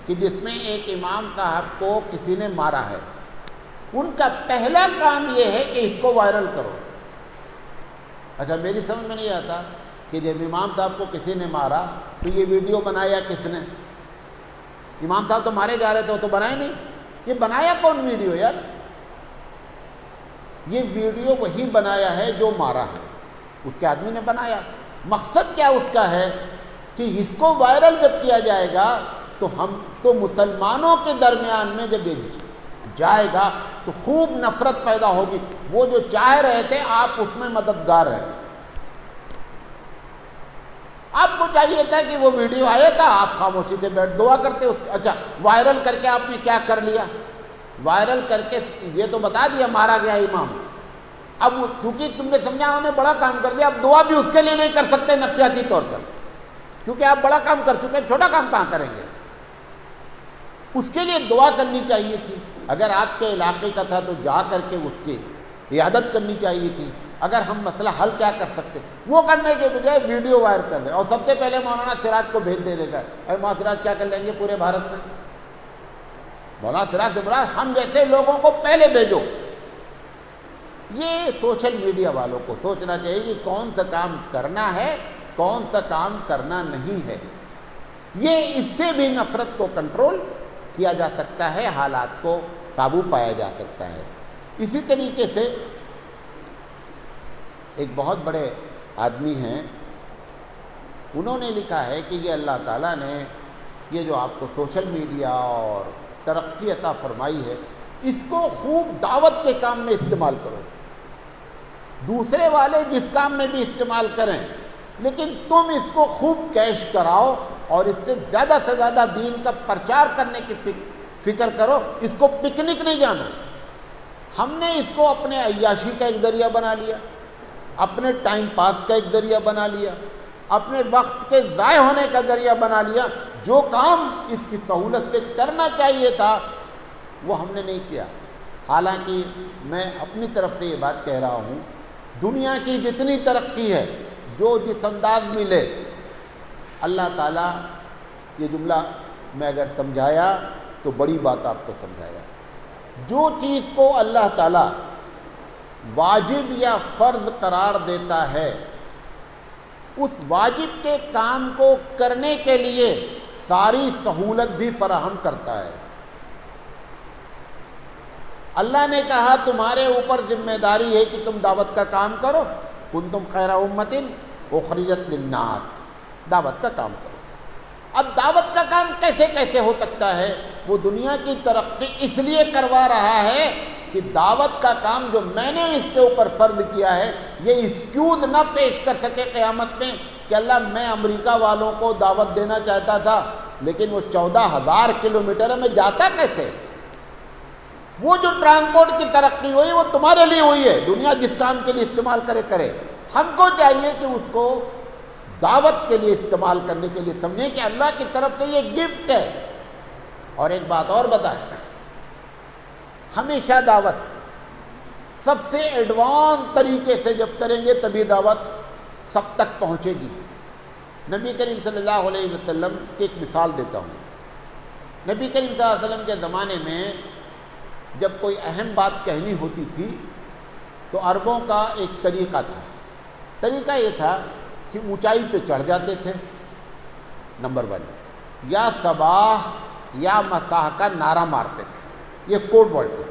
کہ جس میں ایک امام صاحب کو کسی نے مارا ہے، ان کا پہلا کام یہ ہے کہ اس کو وائرل کرو۔ اچھا میری سمجھ میں نہیں آتا کہ جب امام صاحب کو کسی نے مارا تو یہ ویڈیو بنایا کس نے؟ امام صاحب تو مارے جا رہے تھے، تو بنائے نہیں، یہ بنایا کون ویڈیو یار؟ یہ ویڈیو وہی بنایا ہے جو مارا ہے، اس کے آدمی نے بنایا۔ مقصد کیا اس کا ہے کہ اس کو وائرل جب کیا جائے گا تو ہم تو مسلمانوں کے درمیان میں جب یہ جائے گا تو خوب نفرت پیدا ہوگی۔ وہ جو چاہ رہے تھے آپ اس میں مددگار ہیں، آپ کو چاہیے تھا کہ وہ ویڈیو آیا تھا، آپ خاموشی سے بیٹھ دعا کرتے اس۔ اچھا وائرل کر کے آپ نے کیا کر لیا؟ وائرل کر کے یہ تو بتا دیا مارا گیا امام، اب کیونکہ تم نے سمجھا انہوں نے بڑا کام کر دیا، اب دعا بھی اس کے لیے نہیں کر سکتے نفسیاتی طور پر، کیونکہ آپ بڑا کام کر چکے، چھوٹا کام کہاں کریں گے؟ اس کے لیے دعا کرنی چاہیے تھی۔ اگر آپ کے علاقے کا تھا تو جا کر کے اس کی عیادت کرنی چاہیے تھی۔ اگر ہم مسئلہ حل کیا کر سکتے، وہ کرنے کے بجائے ویڈیو وائر کر رہے ہیں، اور سب سے پہلے مولانا سراج کو بھیج دینے کا، اور مولانا سراج کیا کر لیں گے پورے بھارت میں؟ مولانا سراج سے مراد ہم جیسے لوگوں کو پہلے بھیجو۔ یہ سوشل میڈیا والوں کو سوچنا چاہیے کہ کون سا کام کرنا ہے، کون سا کام کرنا نہیں ہے۔ یہ اس سے بھی نفرت کو کنٹرول کیا جا سکتا ہے، حالات کو قابو پایا جا سکتا ہے۔ اسی طریقے سے ایک بہت بڑے آدمی ہیں، انہوں نے لکھا ہے کہ یہ اللہ تعالیٰ نے یہ جو آپ کو سوشل میڈیا اور ترقی عطا فرمائی ہے، اس کو خوب دعوت کے کام میں استعمال کرو۔ دوسرے والے جس کام میں بھی استعمال کریں، لیکن تم اس کو خوب کیش کراؤ اور اس سے زیادہ دین کا پرچار کرنے کی فکر کرو۔ اس کو پکنک نہیں جانا۔ ہم نے اس کو اپنے عیاشی کا ایک ذریعہ بنا لیا، اپنے ٹائم پاس کا ایک ذریعہ بنا لیا، اپنے وقت کے ضائع ہونے کا ذریعہ بنا لیا۔ جو کام اس کی سہولت سے کرنا چاہیے تھا وہ ہم نے نہیں کیا۔ حالانکہ میں اپنی طرف سے یہ بات کہہ رہا ہوں، دنیا کی جتنی ترقی ہے، جو جس انداز میں لے، اللہ تعالیٰ، یہ جملہ میں اگر سمجھایا تو بڑی بات آپ کو سمجھایا، جو چیز کو اللہ تعالیٰ واجب یا فرض قرار دیتا ہے، اس واجب کے کام کو کرنے کے لیے ساری سہولت بھی فراہم کرتا ہے۔ اللہ نے کہا تمہارے اوپر ذمہ داری ہے کہ تم دعوت کا کام کرو، کنتم خیر امۃ اخرجت للناس، دعوت کا کام کرو۔ اب دعوت کا کام کیسے کیسے ہو سکتا ہے؟ وہ دنیا کی ترقی اس لیے کروا رہا ہے کہ دعوت کا کام جو میں نے اس کے اوپر فرض کیا ہے، یہ ایکسکیوز نہ پیش کر سکے قیامت میں کہ اللہ میں امریکہ والوں کو دعوت دینا چاہتا تھا لیکن وہ 14,000 کلومیٹر ہے، میں جاتا کیسے؟ وہ جو ٹرانسپورٹ کی ترقی ہوئی وہ تمہارے لیے ہوئی ہے، دنیا جس کام کے لیے استعمال کرے۔ ہم کو چاہیے کہ اس کو دعوت کے لیے استعمال کرنے کے لیے سمجھیں کہ اللہ کی طرف سے یہ گفٹ ہے۔ اور ایک بات اور بتائیں، ہمیشہ دعوت سب سے ایڈوانس طریقے سے جب کریں گے تبھی دعوت سب تک پہنچے گی۔ نبی کریم صلی اللہ علیہ وسلم کی ایک مثال دیتا ہوں۔ نبی کریم صلی اللہ علیہ وسلم کے زمانے میں جب کوئی اہم بات کہنی ہوتی تھی تو عربوں کا ایک طریقہ تھا. طریقہ یہ تھا کہ اونچائی پہ چڑھ جاتے تھے، نمبر 1، یا صباح یا مساح کا نعرہ مارتے تھے، یہ کوڈ ورڈ تھا.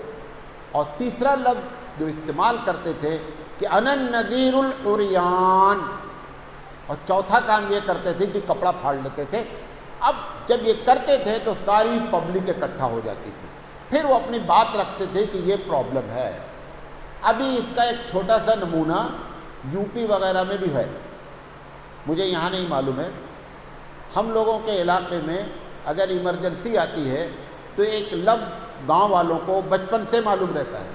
اور تیسرا لفظ جو استعمال کرتے تھے کہ انا النذیر العریان، اور چوتھا کام یہ کرتے تھے کہ کپڑا پھاڑ لیتے تھے. اب جب یہ کرتے تھے تو ساری پبلک اکٹھا ہو جاتی تھی، پھر وہ اپنی بات رکھتے تھے کہ یہ پرابلم ہے. ابھی اس کا ایک چھوٹا سا نمونہ یو پی وغیرہ میں بھی ہے، مجھے یہاں نہیں معلوم ہے. ہم لوگوں کے علاقے میں اگر ایمرجنسی آتی ہے تو ایک لفظ گاؤں والوں کو بچپن سے معلوم رہتا ہے،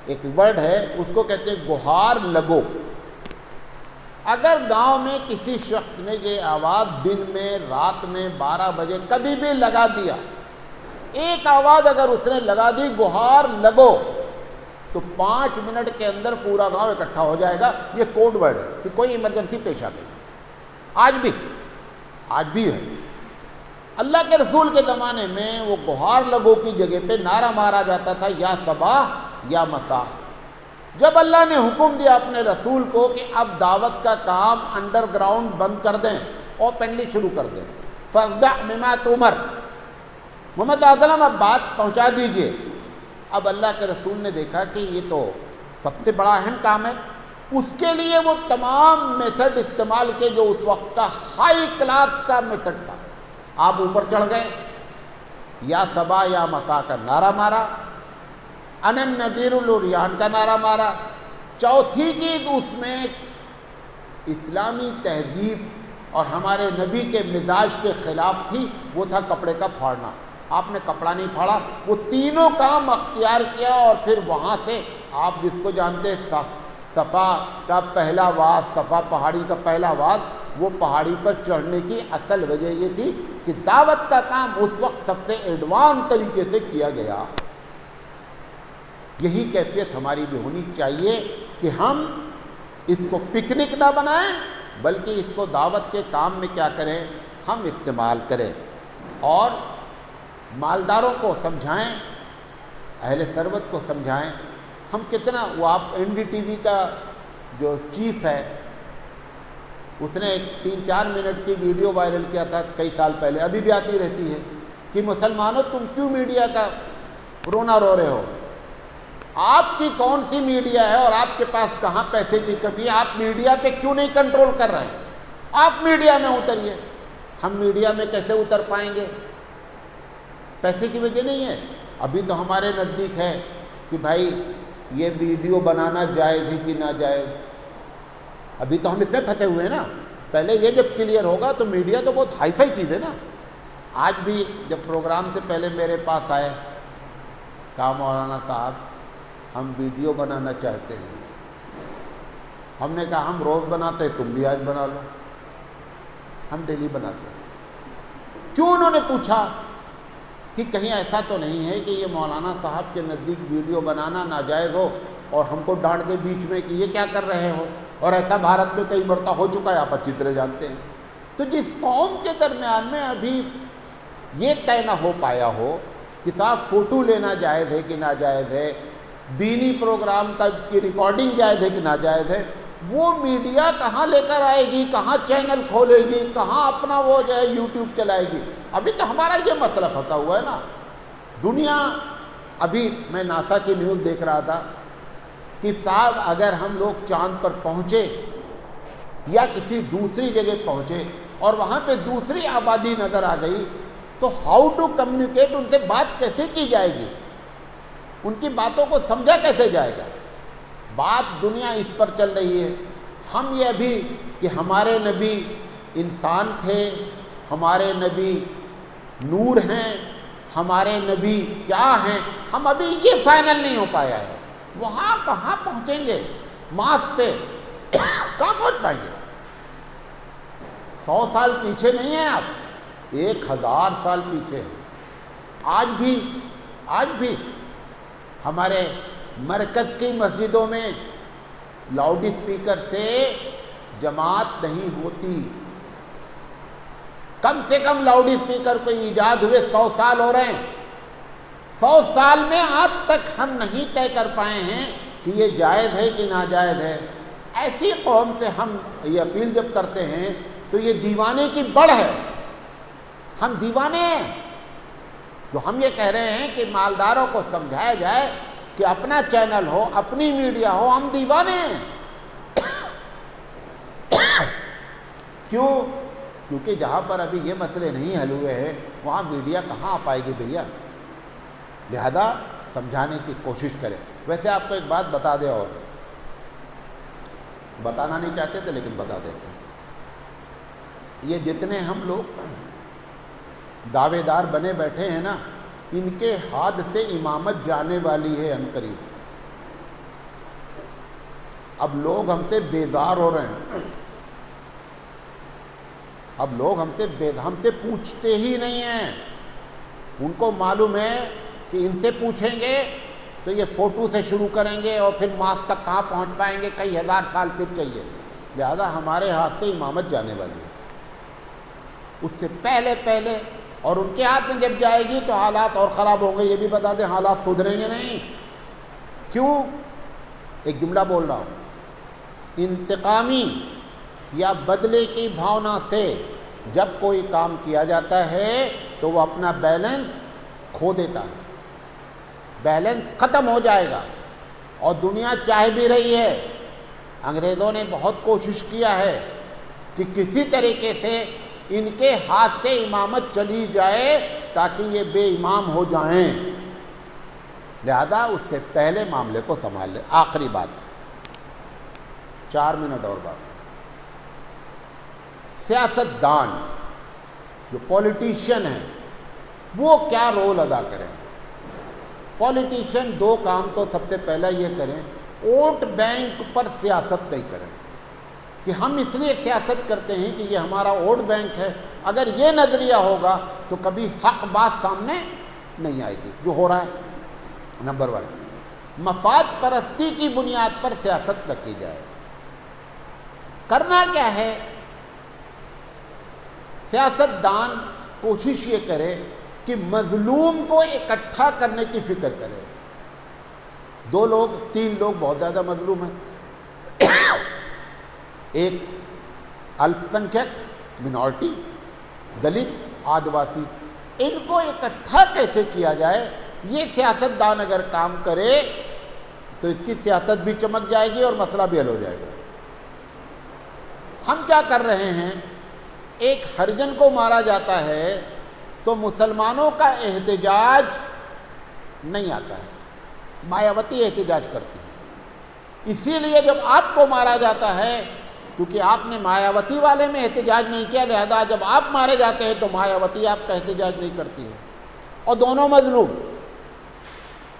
ایک ورڈ ہے، اس کو کہتے ہیں گہار لگو. اگر گاؤں میں کسی شخص نے یہ آواز دن میں، رات میں، 12 بجے کبھی بھی لگا دیا، ایک آواز اگر اس نے لگا دی گہار لگو، تو 5 منٹ کے اندر پورا گاؤں اکٹھا ہو جائے گا. یہ کوڈ ورڈ ہے کہ کوئی ایمرجنسی پیش آ گئی. آج بھی ہے. اللہ کے رسول کے زمانے میں وہ گہار لگو کی جگہ پہ نعرہ مارا جاتا تھا یا صباح یا مساء. جب اللہ نے حکم دیا اپنے رسول کو کہ اب دعوت کا کام انڈر گراؤنڈ بند کر دیں، اوپنلی شروع کر دیں، فاصدع بما تؤمر، محمد اعظم اب بات پہنچا دیجئے. اب اللہ کے رسول نے دیکھا کہ یہ تو سب سے بڑا اہم کام ہے. اس کے لیے وہ تمام میتھڈ استعمال کے جو اس وقت کا ہائی کلاس کا میتھڈ تھا. آپ اوپر چڑھ گئے، یا صبا یا مساء کا نعرہ مارا، انا النذیر العریان کا نعرہ مارا. چوتھی چیز اس میں اسلامی تہذیب اور ہمارے نبی کے مزاج کے خلاف تھی، وہ تھا کپڑے کا پھاڑنا. آپ نے کپڑا نہیں پھاڑا، وہ تینوں کام اختیار کیا. اور پھر وہاں سے آپ جس کو جانتے ہیں صفا کا پہلا واس، صفا پہاڑی کا پہلا واس، وہ پہاڑی پر چڑھنے کی اصل وجہ یہ تھی کہ دعوت کا کام اس وقت سب سے ایڈوانس طریقے سے کیا گیا. یہی کیفیت ہماری بھی ہونی چاہیے کہ ہم اس کو پکنک نہ بنائیں بلکہ اس کو دعوت کے کام میں کیا کریں، ہم استعمال کریں. اور مالداروں کو سمجھائیں، اہل ثروت کو سمجھائیں. ہم کتنا، وہ آپ این ڈی ٹی وی کا جو چیف ہے اس نے ایک 3-4 منٹ کی ویڈیو وائرل کیا تھا کئی سال پہلے، ابھی بھی آتی رہتی ہے، کہ مسلمانوں تم کیوں میڈیا کا رونا رو رہے ہو؟ آپ کی کون سی میڈیا ہے اور آپ کے پاس کہاں پیسے کی کمی ہے؟ آپ میڈیا پہ کیوں نہیں کنٹرول کر رہے ہیں؟ آپ میڈیا میں اتریے. ہم میڈیا میں کیسے اتر پائیں گے؟ پیسے کی وجہ نہیں ہے. ابھی تو ہمارے نزدیک ہے کہ بھائی یہ ویڈیو بنانا جائز ہے کہ ناجائز. ابھی تو ہم اس میں پھنسے ہوئے ہیں نا. پہلے یہ جب کلیئر ہوگا تو میڈیا تو بہت ہائی فائی چیز ہے نا. آج بھی جب پروگرام سے پہلے میرے پاس آئے، کہا مولانا صاحب ہم ویڈیو بنانا چاہتے ہیں. ہم نے کہا ہم روز بناتے ہیں، تم بھی آج بنا لو. ہم ڈیلی بناتے ہیں. کیوں؟ انہوں نے پوچھا کہ کہیں ایسا تو نہیں ہے کہ یہ مولانا صاحب کے نزدیک ویڈیو بنانا ناجائز ہو اور ہم کو ڈانٹ دے بیچ میں کہ یہ کیا کر رہے ہو؟ اور ایسا بھارت میں کئی مرتبہ ہو چکا ہے، آپ اچھی طرح جانتے ہیں. تو جس قوم کے درمیان میں ابھی یہ طے نہ ہو پایا ہو کہ صاحب فوٹو لینا جائز ہے کہ ناجائز ہے، دینی پروگرام کا کی ریکارڈنگ جائز ہے کہ ناجائز ہے، وہ میڈیا کہاں لے کر آئے گی؟ کہاں چینل کھولے گی؟ کہاں اپنا وہ جو ہے یوٹیوب چلائے گی؟ ابھی تو ہمارا یہ مسئلہ پھنسا ہوا ہے نا. دنیا، ابھی میں ناسا کی نیوز دیکھ رہا تھا کہ صاحب اگر ہم لوگ چاند پر پہنچے یا کسی دوسری جگہ پہنچے اور وہاں پہ دوسری آبادی نظر آ گئی تو ہاؤ ٹو کمیونیکیٹ، ان سے بات کیسے کی جائے گی؟ ان کی باتوں کو سمجھا کیسے جائے گا؟ بات دنیا اس پر چل رہی ہے. ہم یہ ابھی کہ ہمارے نبی انسان تھے، ہمارے نبی نور ہیں، ہمارے نبی کیا ہیں، ہم ابھی یہ فائنل نہیں ہو پایا ہے. وہاں کہاں پہنچیں گے؟ ماس پہ کہاں پہنچ پائیں گے؟ 100 سال پیچھے نہیں ہیں آپ، 1000 سال پیچھے. آج بھی ہمارے مرکز کی مسجدوں میں لاؤڈ اسپیکر سے جماعت نہیں ہوتی. کم سے کم لاؤڈ اسپیکر کو ایجاد ہوئے 100 سال ہو رہے ہیں. 100 سال میں آج تک ہم نہیں طے کر پائے ہیں کہ یہ جائز ہے کہ ناجائز ہے. ایسی قوم سے ہم یہ اپیل جب کرتے ہیں تو یہ دیوانے کی بڑھ ہے. ہم دیوانے ہیں. جو ہم یہ کہہ رہے ہیں کہ مالداروں کو سمجھایا جائے کہ اپنا چینل ہو, اپنی میڈیا ہو, ہم دیوانے ہیں. کیوں؟ کیونکہ جہاں پر ابھی یہ مسئلے نہیں حل ہوئے ہیں وہاں میڈیا کہاں آ پائے گی بھیا. لہذا سمجھانے کی کوشش کریں. ویسے آپ کو ایک بات بتا دیں, اور بتانا نہیں چاہتے تھے لیکن بتا دیتے ہیں. یہ جتنے ہم لوگ دعوے دار بنے بیٹھے ہیں نا, ان کے ہاتھ سے امامت جانے والی ہے عنقریب. اب لوگ ہم سے بیزار ہو رہے ہیں. اب لوگ ہم سے پوچھتے ہی نہیں ہیں. ان کو معلوم ہے کہ ان سے پوچھیں گے تو یہ فوٹو سے شروع کریں گے اور پھر ماس تک کہاں پہنچ پائیں گے, کئی ہزار سال پھر چاہیے. لہذا ہمارے ہاتھ سے امامت جانے والی ہے. اس سے پہلے اور ان کے ہاتھ میں جب جائے گی تو حالات اور خراب ہوں گے. یہ بھی بتا دیں حالات سدھریں گے نہیں. کیوں؟ ایک جملہ بول رہا ہوں. انتقامی یا بدلے کی بھاونا سے جب کوئی کام کیا جاتا ہے تو وہ اپنا بیلنس کھو دیتا ہے. بیلنس ختم ہو جائے گا. اور دنیا چاہ بھی رہی ہے, انگریزوں نے بہت کوشش کیا ہے کہ کسی طریقے سے ان کے ہاتھ سے امامت چلی جائے تاکہ یہ بے امام ہو جائیں. لہذا اس سے پہلے معاملے کو سنبھال لیں. آخری بات, 4 منٹ اور بات. سیاست دان جو پولیٹیشین ہیں وہ کیا رول ادا کریں؟ پولیٹیشین 2 کام تو سب سے پہلا یہ کریں, ووٹ بینک پر سیاست نہیں کریں کہ ہم اس لیے سیاست کرتے ہیں کہ یہ ہمارا ووٹ بینک ہے. اگر یہ نظریہ ہوگا تو کبھی حق بات سامنے نہیں آئے گی, جو ہو رہا ہے. نمبر 1, مفاد پرستی کی بنیاد پر سیاست نہ کی جائے. کرنا کیا ہے؟ سیاست دان کوشش یہ کرے کہ مظلوم کو اکٹھا کرنے کی فکر کرے. 2 لوگ 3 لوگ بہت زیادہ مظلوم ہیں. ایک الپ سنکھیک منارٹی, دلت, آدیواسی. ان کو اکٹھا کیسے کیا جائے, یہ سیاست دان اگر کام کرے تو اس کی سیاست بھی چمک جائے گی اور مسئلہ بھی حل ہو جائے گا. ہم کیا کر رہے ہیں, ایک ہریجن کو مارا جاتا ہے تو مسلمانوں کا احتجاج نہیں آتا ہے, مایاوتی احتجاج کرتی ہے. اسی لیے جب آپ کو مارا جاتا ہے, کیونکہ آپ نے مایاوتی والے میں احتجاج نہیں کیا, لہذا جب آپ مارے جاتے ہیں تو مایاوتی آپ کا احتجاج نہیں کرتی ہے, اور دونوں مظلوم.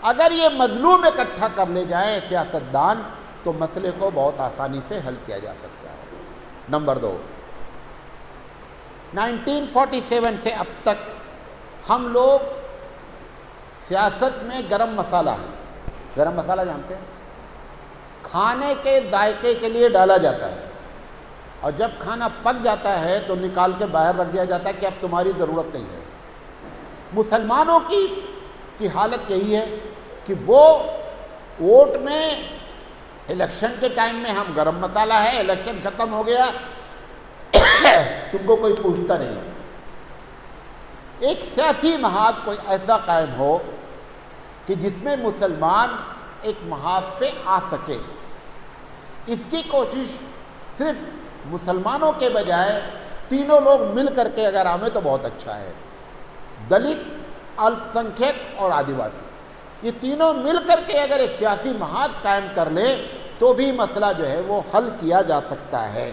اگر یہ مظلوم اکٹھا کر لے جائیں سیاست دان تو مسئلے کو بہت آسانی سے حل کیا جا سکتا ہے. نمبر 2, 1947 سے اب تک ہم لوگ سیاست میں گرم مسالہ ہے. گرم مسالہ جانتے ہیں؟ کھانے کے ذائقے کے لیے ڈالا جاتا ہے, اور جب کھانا پک جاتا ہے تو نکال کے باہر رکھ دیا جاتا ہے کہ اب تمہاری ضرورت نہیں ہے. مسلمانوں کی حالت یہی ہے کہ وہ ووٹ میں, الیکشن کے ٹائم میں ہم گرم مسالہ ہے, الیکشن ختم ہو گیا تم کو کوئی پوچھتا نہیں ہے. ایک سیاسی محاذ کوئی ایسا قائم ہو کہ جس میں مسلمان ایک محاذ پہ آ سکے. اس کی کوشش صرف مسلمانوں کے بجائے تینوں لوگ مل کر کے اگر آویں تو بہت اچھا ہے. دلت, الپ سنکھیک اور آدیواسی, یہ تینوں مل کر کے اگر ایک سیاسی محاذ قائم کر لیں تو بھی مسئلہ جو ہے وہ حل کیا جا سکتا ہے.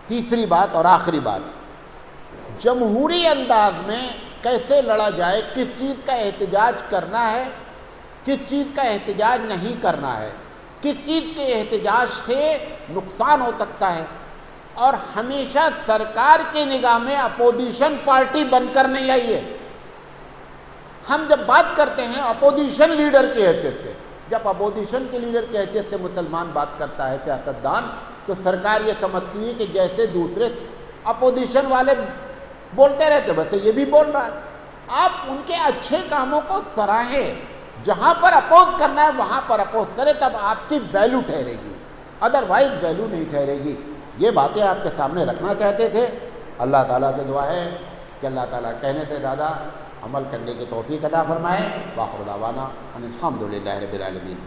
تیسری بات اور آخری بات, جمہوری انداز میں کیسے لڑا جائے, کس چیز کا احتجاج کرنا ہے, کس چیز کا احتجاج نہیں کرنا ہے, کس چیز کے احتجاج سے نقصان ہو سکتا ہے. اور ہمیشہ سرکار کی نگاہ میں اپوزیشن پارٹی بن کر نہیں آئی ہے. ہم جب بات کرتے ہیں اپوزیشن لیڈر کی حیثیت سے, جب اپوزیشن کے لیڈر کی حیثیت سے مسلمان بات کرتا ہے سیاست دان, تو سرکار یہ سمجھتی ہے کہ جیسے دوسرے اپوزیشن والے بولتے رہتے ویسے یہ بھی بول رہا ہے. آپ ان کے اچھے کاموں کو سراہیں، جہاں پر اپوز کرنا ہے وہاں پر اپوز کریں، تب آپ کی ویلیو ٹھہرے گی، ادروائز ویلیو نہیں ٹھہرے گی. یہ باتیں آپ کے سامنے رکھنا چاہتے تھے. اللہ تعالیٰ سے دعا ہے کہ اللہ تعالیٰ کہنے سے زیادہ عمل کرنے کی توفیق عطا فرمائے. وآخر دعوانا ان الحمد للہ رب العالمین.